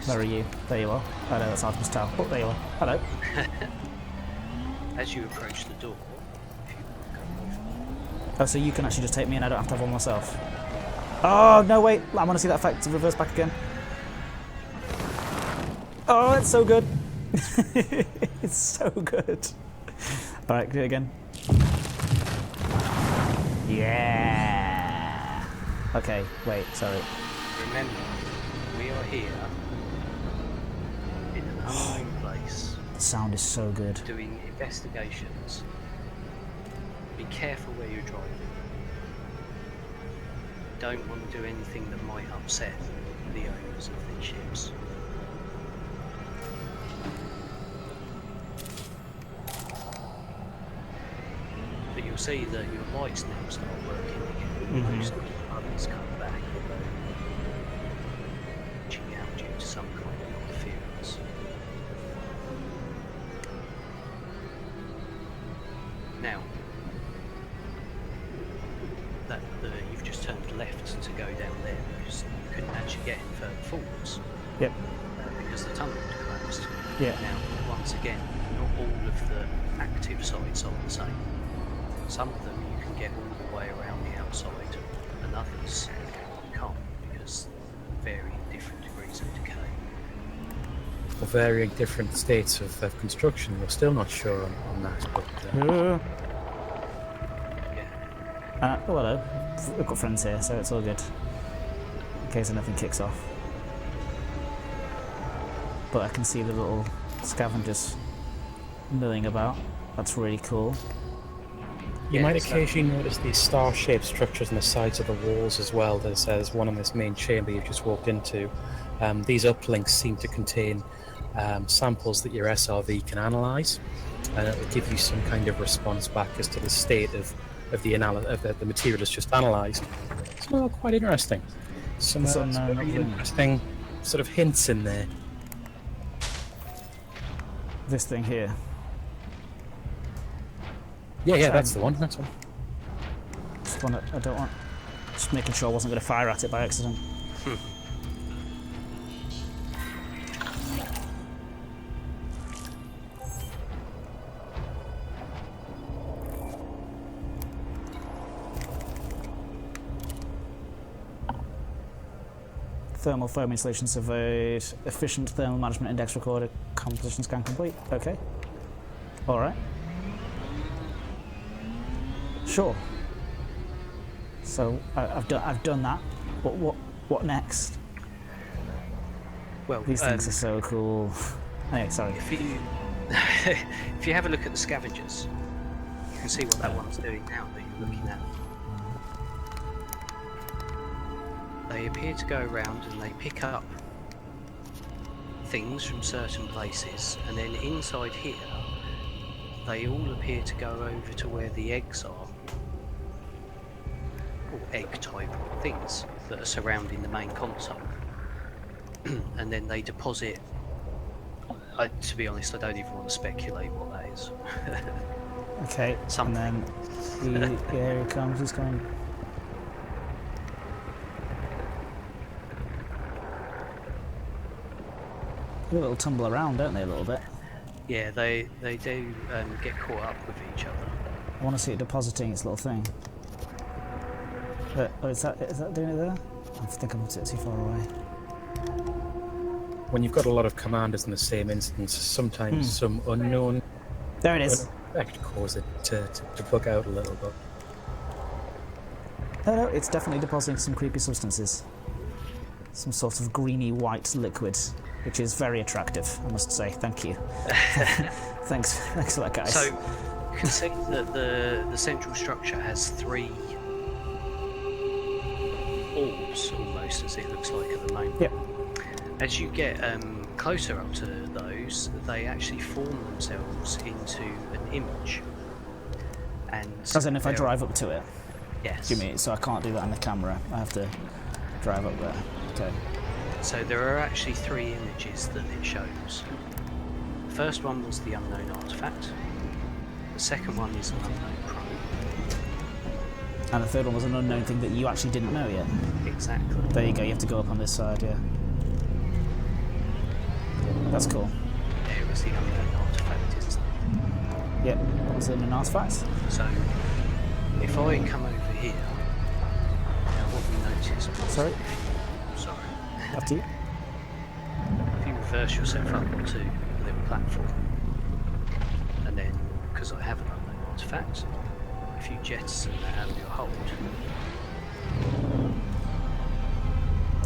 Where are you? There you are. Oh no, that's Artemis Tower. Oh, there you are. Hello. As you approach the door, if you come over. Oh, so you can actually just take me and I don't have to have one myself. Oh, no, wait. I want to see that effect to reverse back again. Oh, it's so good. It's so good. Alright, do it again. Yeah. Okay, wait, sorry. Remember, we are here in an unknown place. The sound is so good. Doing investigations. Be careful where you're driving. don't want to do anything that might upset the owners of these ships. But you'll see that your lights now start working again. Most of the others come back, reaching out due to some kind of interference. Now, you've just turned left to go down there because you couldn't actually get any further forwards. Yep. Because the tunnel had closed. Yeah. Now, once again, not all of the active sites are the same. Some of them you can get all the way around the outside, and others you can't because varying different degrees of decay. For varying different states of construction, we're still not sure on that. But, Yeah. Oh, hello. We've got friends here, so it's all good. In case anything kicks off. But I can see the little scavengers milling about. That's really cool. You might occasionally notice these star-shaped structures on the sides of the walls as well. There's one in this main chamber you've just walked into. These uplinks seem to contain samples that your SRV can analyse, and it will give you some kind of response back as to the state of the material that's just analysed. It's all quite interesting. Some very interesting sort of hints in there. This thing here. Yeah, that's the one. That's one. Just one I don't want. Just making sure I wasn't going to fire at it by accident. Thermal foam installation surveyed. Efficient thermal management index recorded. Composition scan complete. Okay. All right. Sure. So I've done that. What next? Well, These things are so cool. Anyway, sorry. If you have a look at the Scavengers, you can see what that one's doing now that you're looking at. They appear to go around and they pick up things from certain places, and then inside here they all appear to go over to where the eggs are, or egg type things that are surrounding the main console. And then they deposit, to be honest, I don't even want to speculate what that is. Okay, Something. And then here he comes, he's coming. They a little tumble around, don't they, a little bit? Yeah, they do get caught up with each other. I want to see it depositing its little thing. Oh, is that doing it there? I think I'm too far away. When you've got a lot of commanders in the same instance, sometimes some unknown There it is. effect cause it to bug out a little bit. No, it's definitely depositing some creepy substances. Some sort of greeny white liquid, which is very attractive, I must say. Thank you. Thanks for that, guys. So you can see that the central structure has 3 orbs, almost, as it looks like at the moment. Yep. As you get closer up to those, they actually form themselves into an image. And As in if I drive up to it? Yes. Do you mean, so I can't do that on the camera? I have to drive up there. Okay. So there are actually 3 images that it shows. The first one was the unknown artifact. The second one is an unknown probe. And the third one was an unknown thing that you actually didn't know yet. Exactly. There you go, you have to go up on this side, yeah. That's cool. There is the unknown artifact, isn't it? Yeah, what was the unknown artifact? So, if I come over here, now what we notice was... Sorry? Sorry. After you. If you reverse yourself up onto a little platform, and then, because I have an unknown artifact, if you jettison that out of your hold...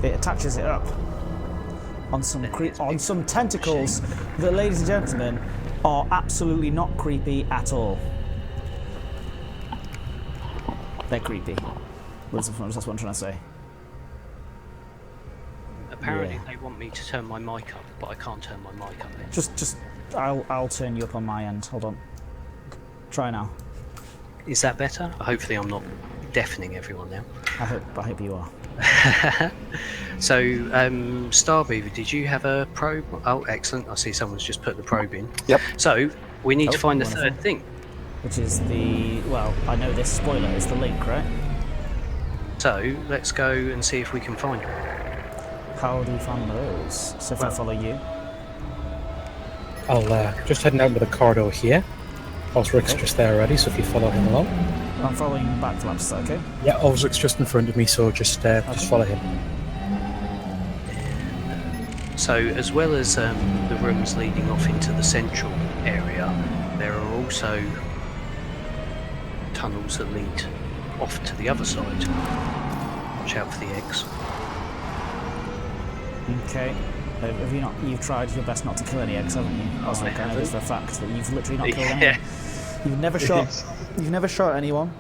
It attaches it up on some tentacles that, ladies and gentlemen, are absolutely not creepy at all. They're creepy. That's what I'm trying to say. Apparently they want me to turn my mic up, but I can't turn my mic up. Just, I'll turn you up on my end. Hold on. Try now. Is that better? Hopefully I'm not deafening everyone now. I hope you are. So, Starbeaver, did you have a probe? Oh, excellent. I see someone's just put the probe in. Yep. So, we need to find the wonderful. third thing. Which is well, I know this spoiler is the link, right? So, let's go and see if we can find one. How do you find those? So if I follow you. I'll just heading out into the corridor here. Osric's just there already, so if you follow him along. I'm following Backflaps, okay? Yeah, Osric's just in front of me, so just follow him. So, as well as the rooms leading off into the central area, there are also tunnels that lead off to the other side. Watch out for the eggs. Okay. Have you not? You've tried your best not to kill any eggs, haven't you? Osric, I know this for a fact that you've literally not killed any. You've never shot. You've never shot anyone.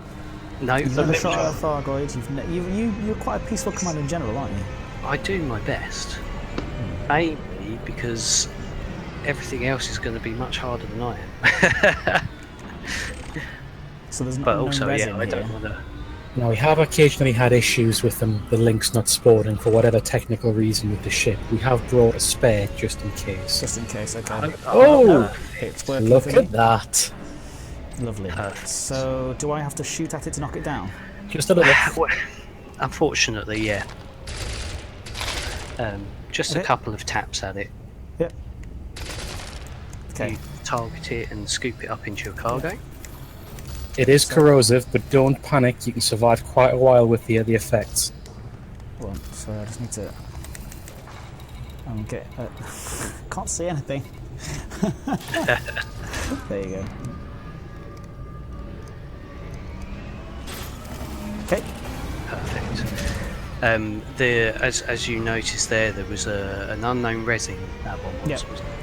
No, You've never shot a Thargoid. You're quite a peaceful commander in general, aren't you? I do my best. Mainly because everything else is going to be much harder than I am. So there's But no also, resin yeah, I don't here. want to. Now, we have occasionally had issues with the links not spawning for whatever technical reason with the ship. We have brought a spare just in case. Just in case, okay. Oh! It's working Look for me. at that! Lovely. So, do I have to shoot at it to knock it down? Just a little. Well, unfortunately, yeah. Just a Okay. couple of taps at it. Yep. Okay. You target it and scoop it up into your cargo. It is corrosive, but don't panic. You can survive quite a while with the effects. Well, sorry, I just need to. Get. Can't see anything. There you go. Okay. Perfect. As you noticed there was an unknown resin that one was. Yep. Wasn't it?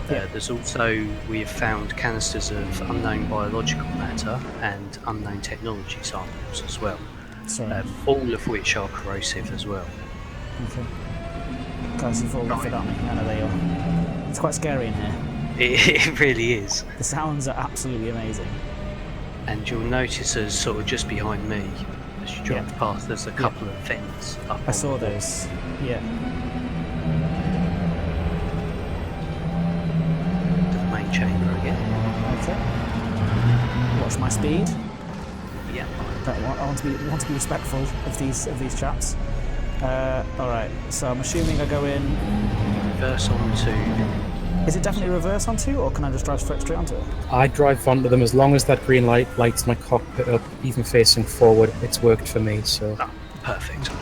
Yeah. There's also, we have found canisters of unknown biological matter and unknown technology samples as well, Sorry. all of which are corrosive as well. Okay. Guys, you've all left it at me. I know they are. It's quite scary in here. It really is. The sounds are absolutely amazing. And you'll notice as sort of just behind me, as you drive past, there's a couple of vents up. I saw those. Yeah. To the main chamber again. Okay. Watch my speed. Yeah. I want to be respectful of these chaps. All right. So I'm assuming I go in. Reverse onto. Is it definitely reverse onto, or can I just drive straight onto it? I drive onto them as long as that green light lights my cockpit up, even facing forward. It's worked for me, so. Oh, perfect.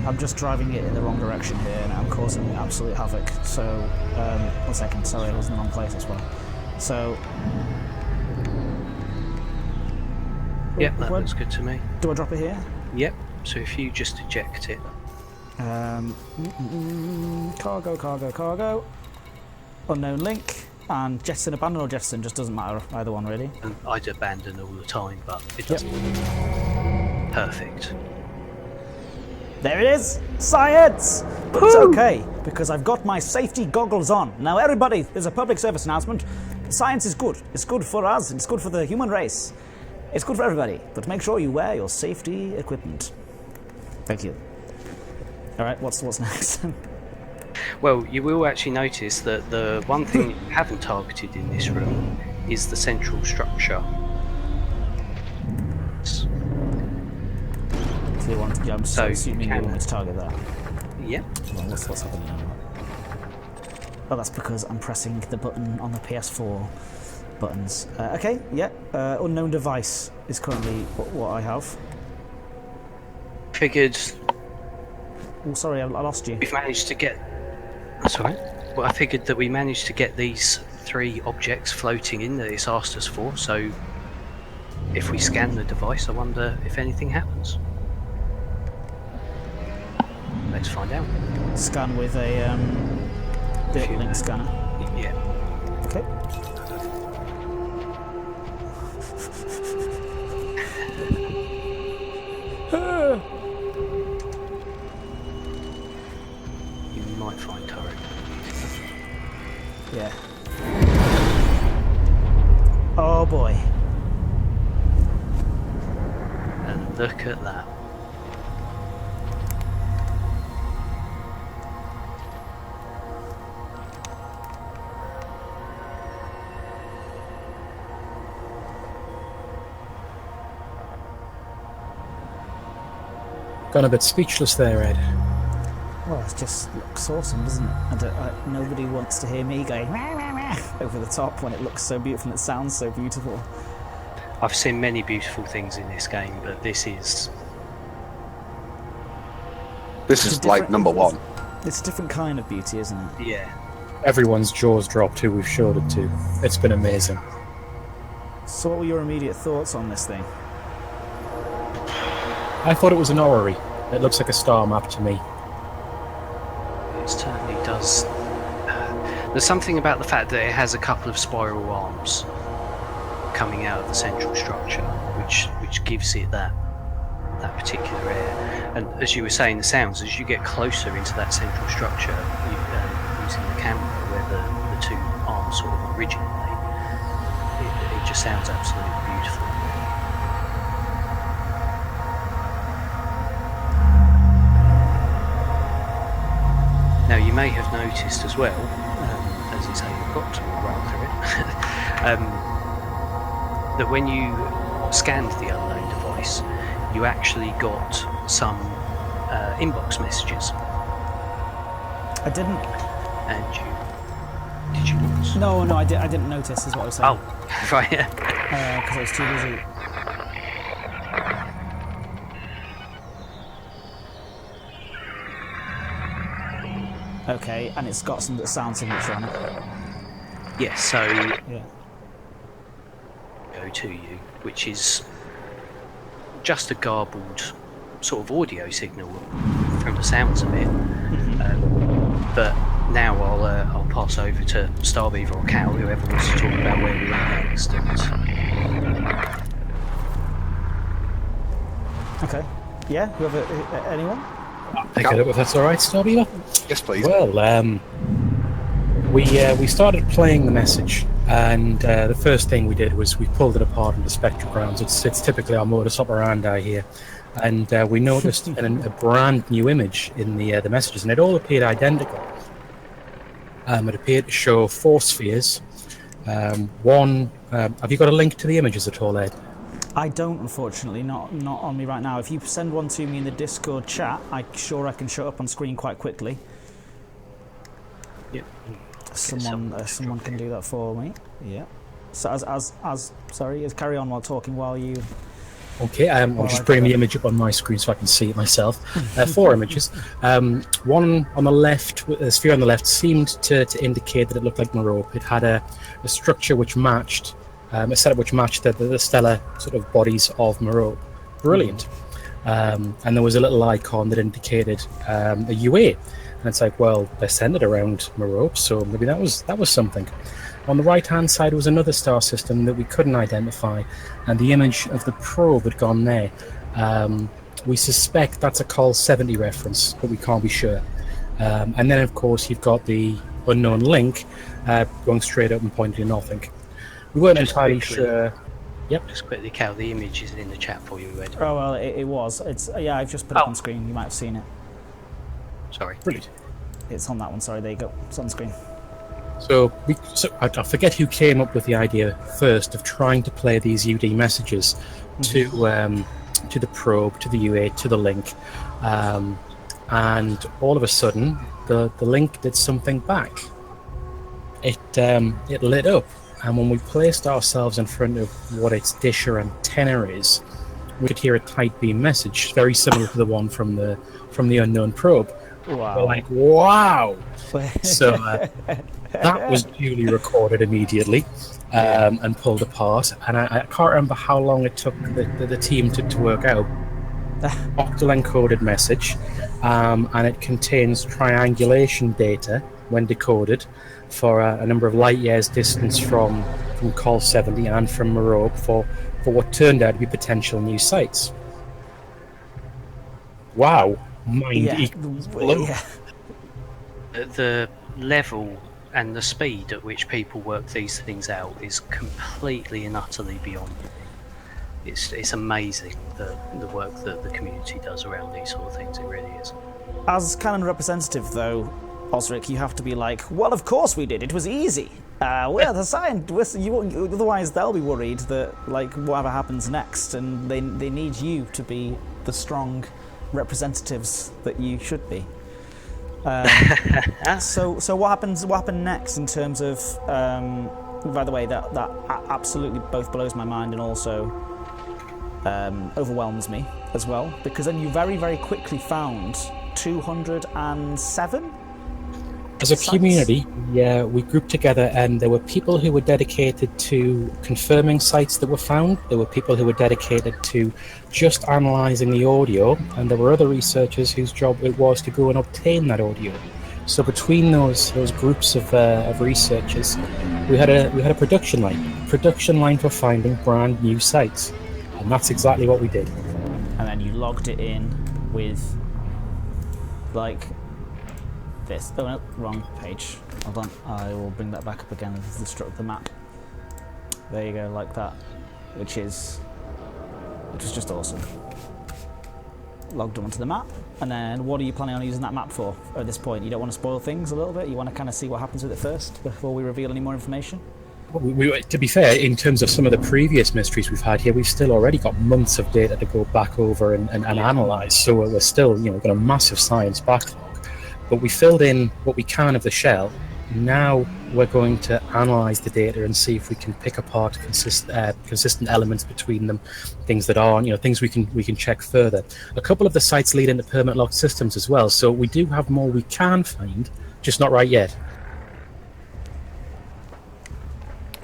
I'm just driving it in the wrong direction here, and I'm causing absolute havoc. So, 1 second. Sorry, I was in the wrong place as well. So. Yep, that where- looks good to me. Do I drop it here? Yep. So if you just eject it. Cargo. Unknown link. And jettison, abandon or jettison, just doesn't matter, either one really. And I'd abandon all the time, but it doesn't. Perfect. There it is! Science! But it's okay, because I've got my safety goggles on. Now everybody, there's a public service announcement. Science is good. It's good for us, and it's good for the human race. It's good for everybody, but make sure you wear your safety equipment. Thank you. Alright, what's next? Well, you will actually notice that the one thing you haven't targeted in this room is the central structure. So you want, I'm So assuming you can- want me to target that. Yep. Well, what's happening now? Oh, that's because I'm pressing the button on the PS4 buttons. Okay, yeah. Unknown device is currently what I have. Figured Oh, sorry, I lost you. we've managed to get. That's all right. Well, I figured that we managed to get these 3 objects floating in that it's asked us for. So, if we scan the device, I wonder if anything happens. Let's find out. Scan with a bit Few- link scanner. Yeah. Okay. Look at that. Gone a bit speechless there, Ed. Well, it just looks awesome, doesn't it? Nobody wants to hear me going "Rah, rah, rah," over the top when it looks so beautiful and it sounds so beautiful. I've seen many beautiful things in this game, but this is like number one. It's a different kind of beauty, isn't it? yeah. Everyone's jaws dropped who we've showed it to. It's been amazing. So what were your immediate thoughts on this thing? I thought it was an orrery. It looks like a star map to me. It certainly does. There's something about the fact that it has a couple of spiral arms coming out of the central structure, which gives it that particular air. And as you were saying, the sounds, as you get closer into that central structure, using the camera where the two arms sort of originate, it just sounds absolutely beautiful. Now you may have noticed as well, as you say, you've got to run through it, that when you scanned the unknown device, you actually got some inbox messages. I didn't. And did you not? No, I didn't notice. Is what I was saying. Oh, right. Because I was too busy. Okay, and it's got some sound signature on it. Yes. So Yeah. go to you, which is just a garbled sort of audio signal from the sounds of it. But now I'll pass over to Starbeaver or Cal, whoever wants to talk about where we went next. Okay. Yeah. Whoever. Anyone? Pick it up if that's all right, Starbeaver. Yes, please. Well, we started playing the message, and the first thing we did was we pulled it apart into spectrograms. It's typically our modus operandi here, and we noticed a brand new image in the messages, and it all appeared identical. It appeared to show 4 spheres. One. Have you got a link to the images at all, Ed? I don't, unfortunately, not on me right now. If you send one to me in the Discord chat, I can show up on screen quite quickly. Yep. Someone can do that for me. Yeah. So sorry, carry on while talking while you. Okay, I'll just bring the image up on my screen so I can see it myself. 4 images. One on the left, a sphere on the left, seemed to indicate that it looked like Merope. It had a structure which matched. A setup which matched the stellar sort of bodies of Merope. Brilliant. And there was a little icon that indicated a UA. And it's like, well, they're centered around Merope, so maybe that was something. On the right-hand side was another star system that we couldn't identify, and the image of the probe had gone there. We suspect that's a Col 70 reference, but we can't be sure. And then, of course, you've got the unknown link going straight up and pointing to nothing. We weren't entirely sure. Yep. Just quickly, Cal, the image is in the chat for you, Ed. Oh well, it was. It's I've just put it on screen. You might have seen it. Sorry. Brilliant. It's on that one. Sorry, there you go. It's on screen. So I forget who came up with the idea first of trying to play these UD messages to the probe, to the UA, to the link, and all of a sudden the link did something back. It lit up. And when we placed ourselves in front of what its dish or antenna is, we could hear a tight beam message, very similar to the one from the unknown probe. Wow! We're like, wow! So that was duly recorded immediately and pulled apart. And I can't remember how long it took the team to work out. Octal encoded message, and it contains triangulation data when decoded for a number of light years distance from Col 70 and from Merope for what turned out to be potential new sites. Wow. Mind equals blow. Yeah. The level and the speed at which people work these things out is completely and utterly beyond me. it's amazing the work that the community does around these sort of things. It really is. As Canon representative, though, Osric, you have to be like, well, of course we did. It was easy. We're the science. Otherwise, they'll be worried that, like, whatever happens next, and they need you to be the strong representatives that you should be. So what happened next in terms of? By the way, that absolutely both blows my mind and also overwhelms me as well, because then you very, very quickly found 207. As a sites. community, yeah, we grouped together, and there were people who were dedicated to confirming sites that were found. There were people who were dedicated to just analysing the audio, and there were other researchers whose job it was to go and obtain that audio. So between those groups of researchers, we had a production line for finding brand new sites, and that's exactly what we did. And then you logged it in with, like, this. Oh no, wrong page. Hold on, I will bring that back up again as the map. There you go, like that, which was just awesome. Logged onto the map, and then what are you planning on using that map for at this point? You don't want to spoil things a little bit? You want to kind of see what happens with it first before we reveal any more information? To be fair, in terms of some of the previous mysteries we've had here, we've still already got months of data to go back over and analyse. So we're still, got a massive science backlog. But we filled in what we can of the shell. Now we're going to analyse the data and see if we can pick apart consistent elements between them, things that aren't, things we can check further. A couple of the sites lead into permanent locked systems as well, so we do have more we can find, just not right yet.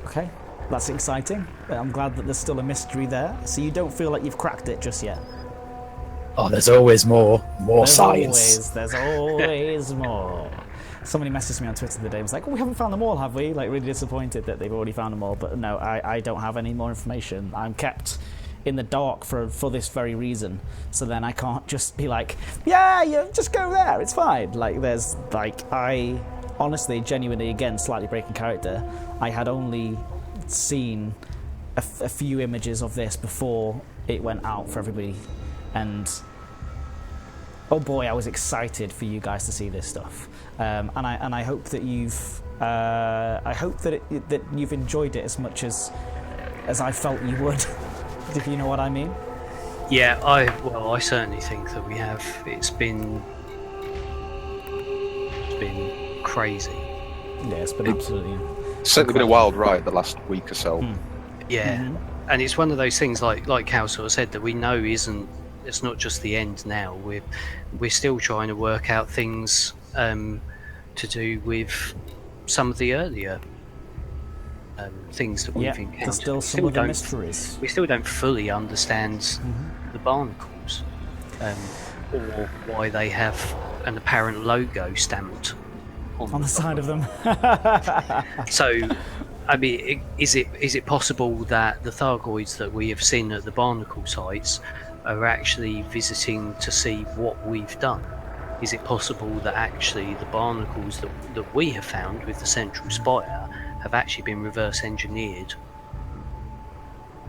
Okay, that's exciting. I'm glad that there's still a mystery there. So you don't feel like you've cracked it just yet? Oh, there's always more science. There's always more. Somebody messaged me on Twitter the other day and was like, we haven't found them all, have we? Like, really disappointed that they've already found them all. But no, I don't have any more information. I'm kept in the dark for this very reason. So then I can't just be like, yeah, just go there, it's fine. I honestly, genuinely, again, slightly breaking character, I had only seen a few images of this before it went out for everybody. And oh boy, I was excited for you guys to see this stuff, and I hope that you've that you've enjoyed it as much as I felt you would, if you know what I mean. Yeah, I certainly think that we have. It's been crazy. Yeah, it's been absolutely. Certainly been a wild ride the last week or so. Yeah, and it's one of those things like Cal sort of said that we know it's not just the end now. We're still trying to work out things to do with some of the earlier things that we've encountered. There's still some of the mysteries. We still don't fully understand the barnacles, or why they have an apparent logo stamped on the side of them. So, I mean, is it possible that the Thargoids that we have seen at the barnacle sites are actually visiting to see what we've done? Is it possible that actually the barnacles that we have found with the central spire have actually been reverse engineered,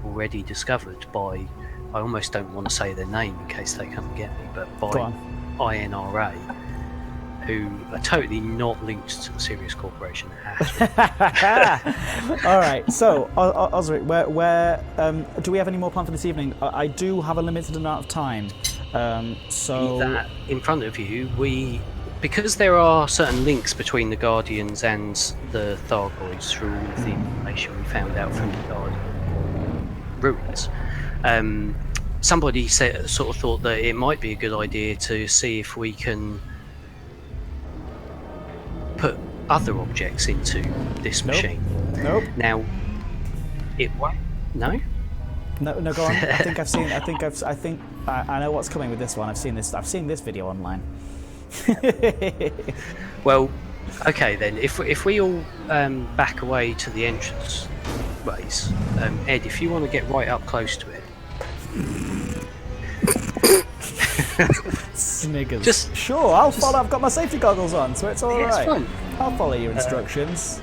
already discovered by, I almost don't want to say their name in case they come and get me, but by INRA, who are totally not linked to the Sirius Corporation at all. All right, so Osric, where do we have any more planned for this evening? I do have a limited amount of time, so that in front of you, because there are certain links between the Guardians and the Thargoids through all of the information we found out from the Guardian ruins. Somebody sort of thought that it might be a good idea to see if we can put other objects into this machine. Nope. Now, it won't. No. No, go on. I think I know what's coming with this one. I've seen this video online. Well, okay then. If we all back away to the entrance ways, Ed, if you want to get right up close to it. Sniggers. Just sure, I'll follow. I've got my safety goggles on, so it's all right. It's fine. I'll follow your instructions.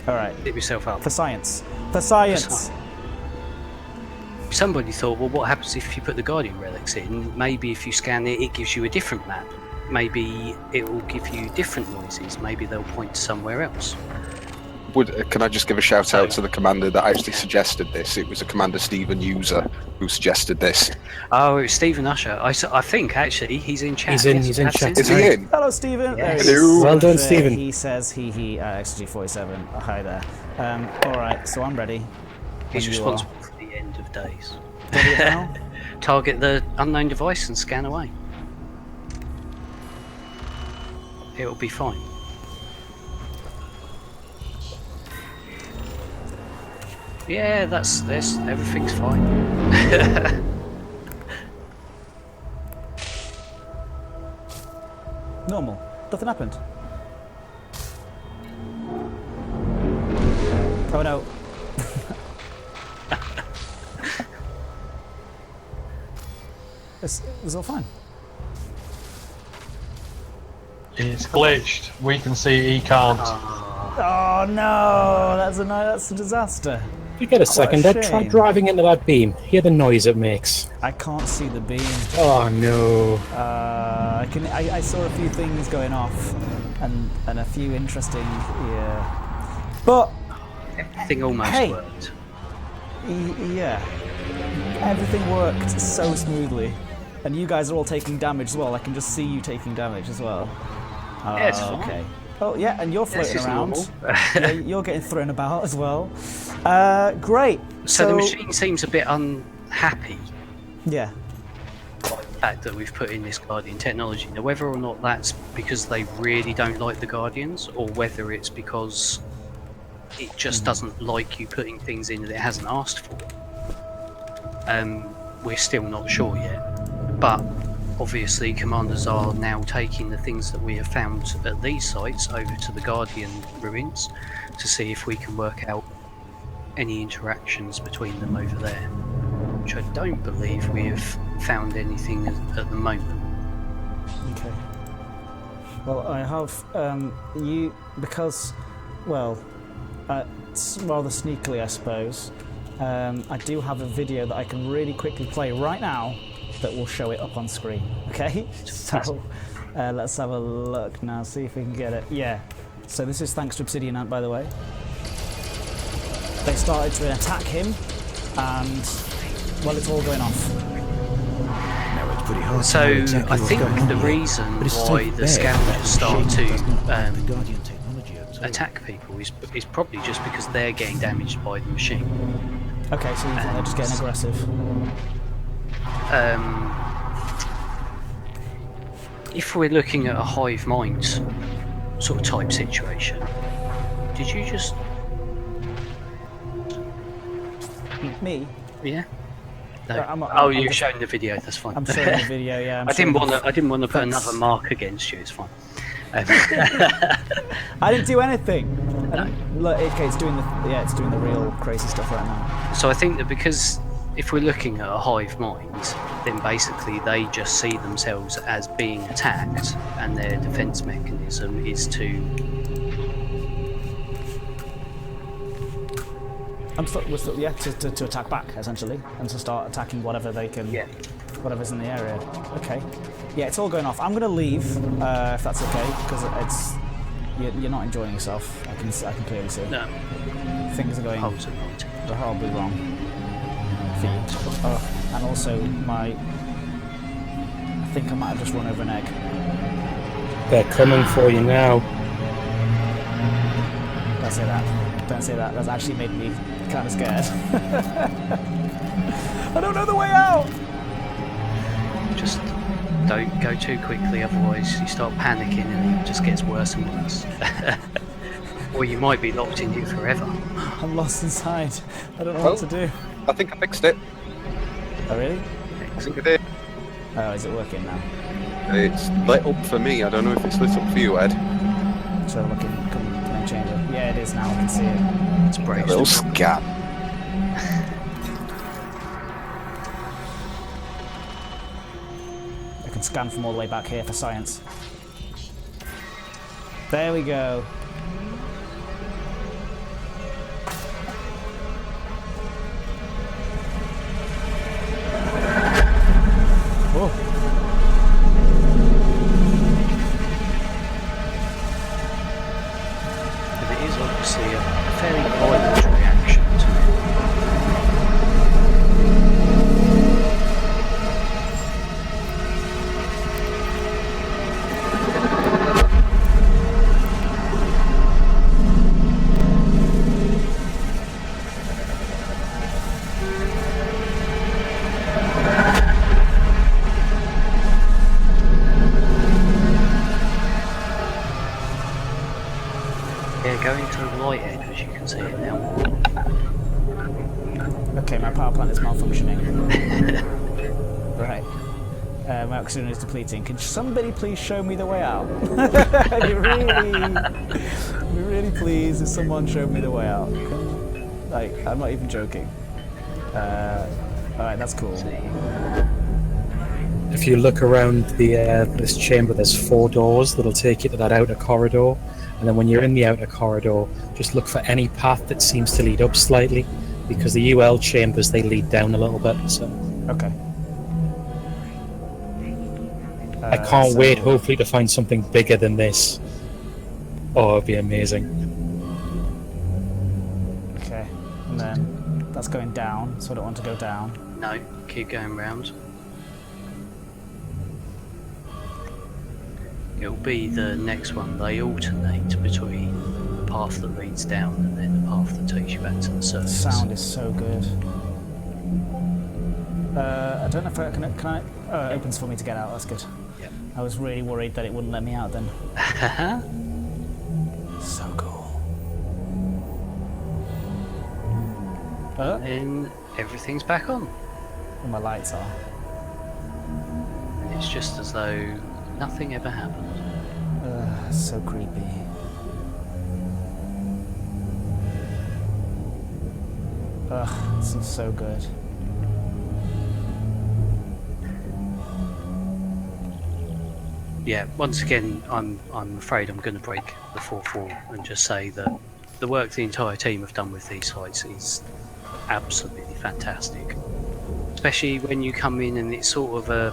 All right. Dip yourself up. For science. For science. somebody thought, well, what happens if you put the Guardian relics in? Maybe if you scan it, it gives you a different map. Maybe it will give you different noises. Maybe they'll point to somewhere else. Can I just give a shout out to the commander that actually suggested this? It was a Commander Stephen User who suggested this. Oh, it was Stephen Usher. I think actually he's in chat. He's in chat. Is he in? Hello, Stephen. Yes. Hello. Well done, Stephen. He says XG47. Hi there. All right, so I'm ready. He's When you are. responsible for the end of days. Ready now? Target the unknown device and scan away. It'll be fine. Yeah, that's everything's fine. Normal. Nothing happened. Oh no. It was all fine. It's glitched. We can see, he can't. Oh no, that's a disaster. If you get a second, What a I'd try shame. driving into that beam. Hear the noise it makes. I can't see the beam. Oh no. I saw a few things going off, and a few interesting. Yeah, but Everything almost Hey. worked. yeah, everything worked so smoothly, and you guys are all taking damage as well. I can just see you taking damage as well. Yeah, it's fine. Okay. Oh yeah, and you're floating is around. normal. Yeah, you're getting thrown about as well. Great. So the machine seems a bit unhappy Yeah. by the fact that we've put in this Guardian technology. Now, whether or not that's because they really don't like the Guardians, or whether it's because it just doesn't like you putting things in that it hasn't asked for, we're still not sure yet. But obviously, commanders are now taking the things that we have found at these sites over to the Guardian ruins to see if we can work out any interactions between them over there, which I don't believe we have found anything at the moment. Okay. Well, I have because, well, it's rather sneakily, I suppose. I do have a video that I can really quickly play right now that will show it up on screen. Okay, so let's have a look now, see if we can get it. Yeah. So this is thanks to Obsidian Ant, by the way. They started to attack him, and well, it's all going off. Now it's pretty hard So to know exactly I what's think going on the here, reason but it's why so the bad Scavengers that start machine to doesn't have the Guardian technology at all. attack people is probably just because they're getting damaged by the machine. Okay, so you think they're just getting aggressive. If we're looking at a hive mind sort of type situation, did you just... Me? Yeah? No. I'm You're just- showing the video. That's fine. I'm showing the video. Yeah. I didn't want to put another mark against you. It's fine. I didn't do anything. Look, okay, it's doing the real crazy stuff right now. So I think that because if we're looking at a hive mind, then basically they just see themselves as being attacked, and their defense mechanism is to... to attack back essentially, and to start attacking whatever they can, whatever's in the area. Okay, yeah, it's all going off. I'm gonna leave if that's okay, because you're not enjoying yourself. I can clearly see. No. Things are going Ultimate. horribly wrong for you. Oh, and also I think I might have just run over an egg. They're coming for you now. Don't say that. Don't say that. That's actually made me kind of scared. I don't know the way out. Just don't go too quickly, otherwise you start panicking and it just gets worse and worse. Or you might be locked in here forever. I'm lost inside. I don't know what to do. I think I fixed it. Oh really? I think I did. Oh, is it working now? It's lit up for me. I don't know if it's lit up for you, Ed. So can I change it? Yeah, it is now. I can see it. It's brave. A little scab. I can scan from all the way back here for science. There we go. go into the light edge as you can see it now. Okay, my power plant is malfunctioning. Right. My oxygen is depleting. Can somebody please show me the way out? I'd be really pleased if someone showed me the way out. Like, I'm not even joking. Alright, that's cool. If you look around this chamber, there's 4 doors that'll take you to that outer corridor. And then when you're in the outer corridor, just look for any path that seems to lead up slightly, because the UL chambers, they lead down a little bit. So Okay. I can't wait, hopefully, to find something bigger than this. Oh, it'd be amazing. Okay, and then that's going down, so I don't want to go down. No, keep going round. It'll be the next one. They alternate between the path that leads down and then the path that takes you back to the The surface. sound is so good. I don't know if can I oh, it opens for me to get out, that's good. Yep. I was really worried that it wouldn't let me out then. So cool. Then everything's back on. All my lights are. It's just as though nothing ever happened. So creepy. This is so good. Yeah, once again, I'm afraid I'm going to break the fourth wall and just say that the work the entire team have done with these sites is absolutely fantastic. Especially when you come in and it's sort of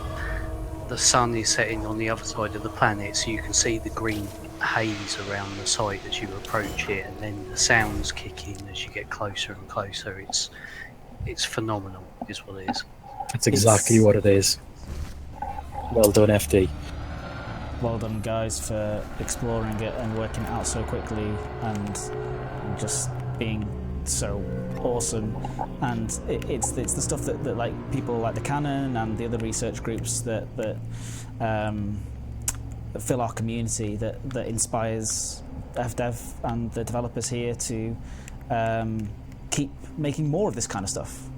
the sun is setting on the other side of the planet, so you can see the green haze around the site as you approach it, and then the sounds kick in as you get closer and closer. It's phenomenal, is what it is. That's exactly what it is. Well done, FD. Well done, guys, for exploring it and working it out so quickly and just being so awesome. And it's the stuff that like people like the Canon and the other research groups that fill our community, that inspires FDev and the developers here to keep making more of this kind of stuff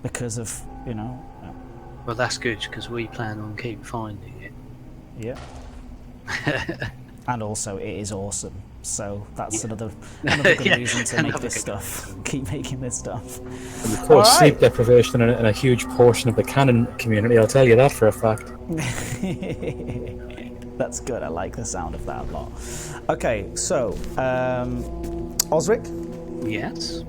because of, you know. Well, that's good, because we plan on keep finding it. Yeah. And also, it is awesome. So that's another good reason to make this stuff. Keep making this stuff. And of course, sleep deprivation and a huge portion of the Canon community, I'll tell you that for a fact. That's good. I like the sound of that a lot. Okay, so Osric. Yes.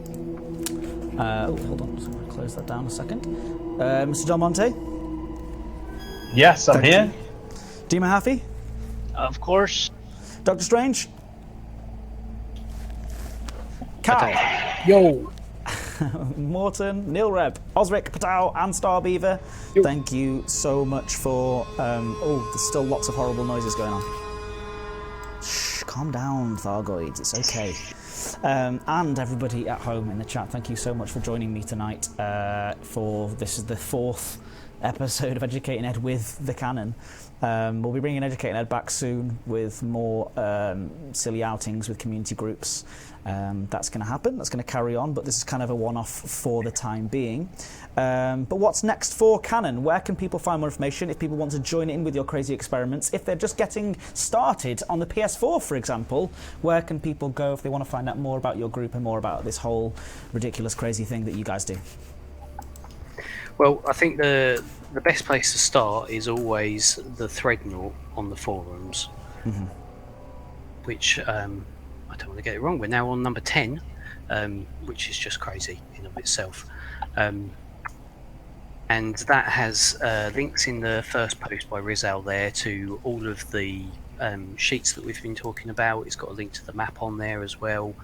Hold on. I'm going to close that down a second. Mr. John Monte. Yes, I'm here. Dima Haffey. Of course. Doctor Strange. Cal. Yo! Morton, Neil Reb, Osric, Patel, and Starbeaver. Thank you so much for. There's still lots of horrible noises going on. Shh, calm down, Thargoids. It's okay. And everybody at home in the chat, thank you so much for joining me tonight. For this is the 4th episode of Educating Ed with the Canon. We'll be bringing Educating Ed back soon with more silly outings with community groups. That's going to happen. That's going to carry on, but this is kind of a one-off for the time being. But what's next for Canon? Where can people find more information if people want to join in with your crazy experiments? If they're just getting started on the PS4, for example, where can people go if they want to find out more about your group and more about this whole ridiculous, crazy thing that you guys do? Well, I think the best place to start is always the Threadnought on the forums, which I don't want to get it wrong. We're now on number 10, which is just crazy in of itself. And that has links in the first post by Rizal there to all of the sheets that we've been talking about. It's got a link to the map on there as well.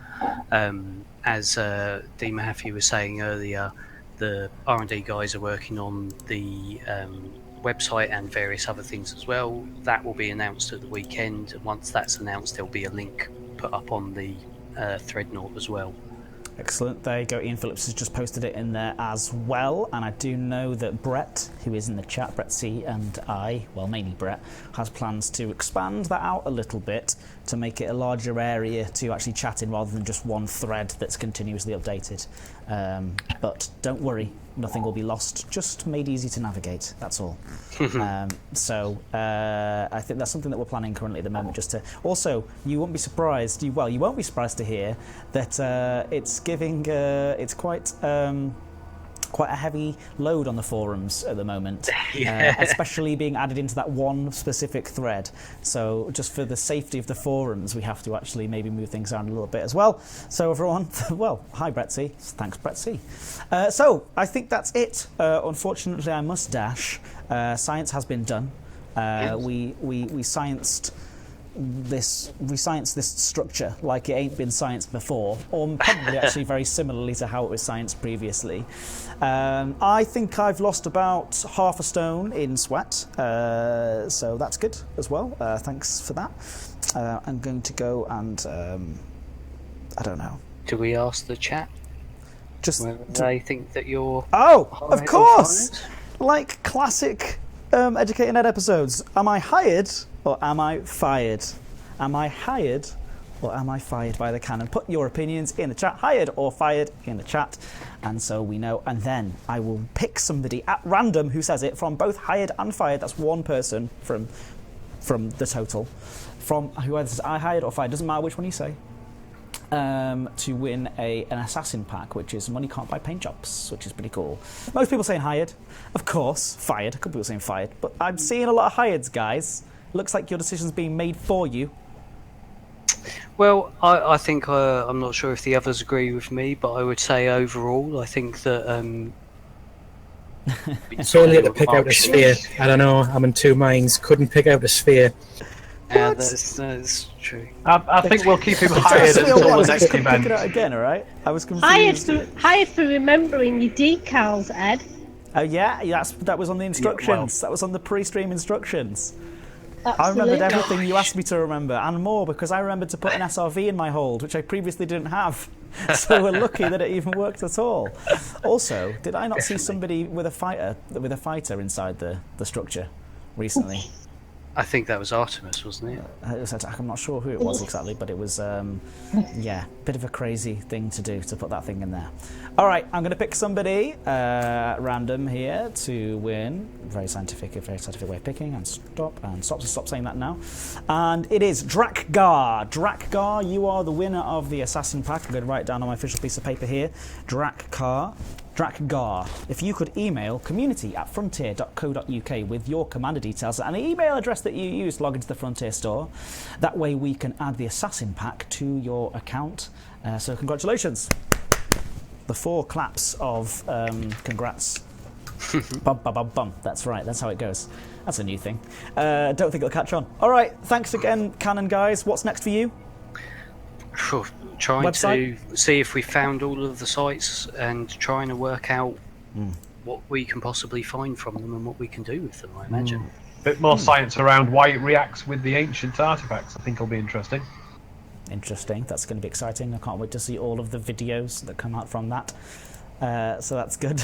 As Dee Mahaffey was saying earlier, the R&D guys are working on the website and various other things as well. That will be announced at the weekend. And once that's announced, there'll be a link put up on the Threadnought as well. Excellent. There you go. Ian Phillips has just posted it in there as well. And I do know that Brett, who is in the chat, Brett C, and I, well, mainly Brett, has plans to expand that out a little bit to make it a larger area to actually chat in rather than just one thread that's continuously updated. But don't worry, nothing will be lost, just made easy to navigate, that's all. So I think that's something that we're planning currently at the moment, just to... Also, you won't be surprised, you won't be surprised to hear that it's giving... it's quite a heavy load on the forums at the moment, especially being added into that one specific thread. So just for the safety of the forums, we have to actually maybe move things around a little bit as well. So everyone, well, hi Bretsy. Thanks Bretsy. So I think that's it. Unfortunately, I must dash. Science has been done. We scienced this structure like it ain't been scienced before, or probably actually very similarly to how it was scienced previously. I think I've lost about half a stone in sweat, so that's good as well. Thanks for that. I'm going to go and I don't know. Do we ask the chat? Just whether they think that you're... Oh, of course! Like classic Educating Ed episodes. Am I hired or am I fired? Am I hired or am I fired by the Canon? Put your opinions in the chat. Hired or fired in the chat. And so we know. And then I will pick somebody at random who says it from both hired and fired. That's one person from the total. From whoever says I hired or fired. Doesn't matter which one you say. To win an assassin pack, which is money can't buy paint jobs, which is pretty cool. Most people saying hired, of course, fired. A couple people saying fired, but I'm seeing a lot of hireds, guys. Looks like your decision's being made for you. Well, I think I'm not sure if the others agree with me, but I would say overall, I think that it's only to pick out a sphere. I don't know. I'm in two minds. Couldn't pick out a sphere. Yeah, that's true. I think we'll keep him hired until the next event. Pick it out again, all right? I was confused. Hired for remembering your decals, Ed. Oh yeah, that was on the instructions. Yeah, well. That was on the pre-stream instructions. Absolutely. I remembered everything you asked me to remember and more because I remembered to put an SRV in my hold, which I previously didn't have. So we're lucky that it even worked at all. Also, did I not see somebody with a fighter inside the structure recently? I think that was Artemis, wasn't it? I'm not sure who it was exactly, but it was, yeah, bit of a crazy thing to do, to put that thing in there. All right, I'm going to pick somebody random here to win. Very scientific way of picking. And stop saying that now. And it is Drakgar. Drakgar, you are the winner of the Assassin Pack. I'm going to write it down on my official piece of paper here. Drakgar. If you could email community@frontier.co.uk with your commander details and the email address that you use to log into the Frontier store, that way we can add the Assassin Pack to your account. So congratulations. The 4 claps of congrats. Bum, bum, bum, bum. That's right, that's how it goes. That's a new thing. Don't think it'll catch on. All right, thanks again, Canonn guys. What's next for you? Trying Website? to see if we found all of the sites and trying to work out what we can possibly find from them and what we can do with them, I imagine. Bit more science around why it reacts with the ancient artifacts. I think will be interesting. Interesting. That's going to be exciting. I can't wait to see all of the videos that come out from that. So that's good.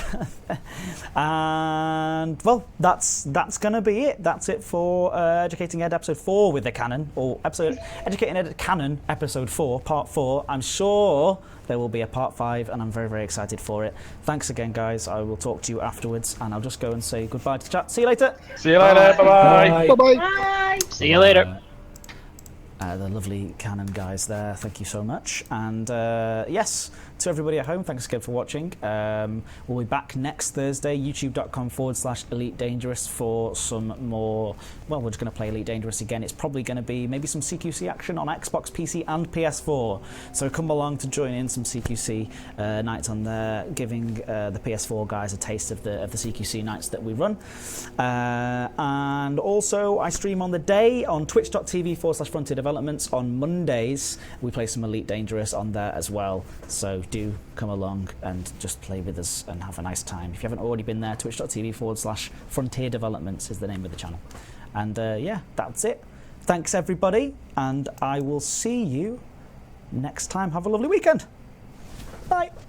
And well, that's going to be it. That's it for Educating Ed episode 4 with the Canon, or Educating Ed Canon episode 4, part 4. I'm sure there will be a part 5, and I'm very, very excited for it. Thanks again, guys. I will talk to you afterwards, and I'll just go and say goodbye to the chat. See you later. See you later. Bye-bye. Bye. Bye. See you later. The lovely Canon guys there, thank you so much. And yes, to everybody at home, thanks again for watching. We'll be back next Thursday, youtube.com/Elite Dangerous for some more. Well, we're just going to play Elite Dangerous again. It's probably going to be maybe some CQC action on Xbox, PC, and PS4. So come along to join in some CQC nights on there, giving the PS4 guys a taste of the CQC nights that we run. And also, I stream on the day on twitch.tv/Frontier Developments on Mondays. We play some Elite Dangerous on there as well. So do come along and just play with us and have a nice time. If you haven't already been there, twitch.tv/Frontier Developments is the name of the channel. And yeah, that's it. Thanks everybody, and I will see you next time. Have a lovely weekend. Bye.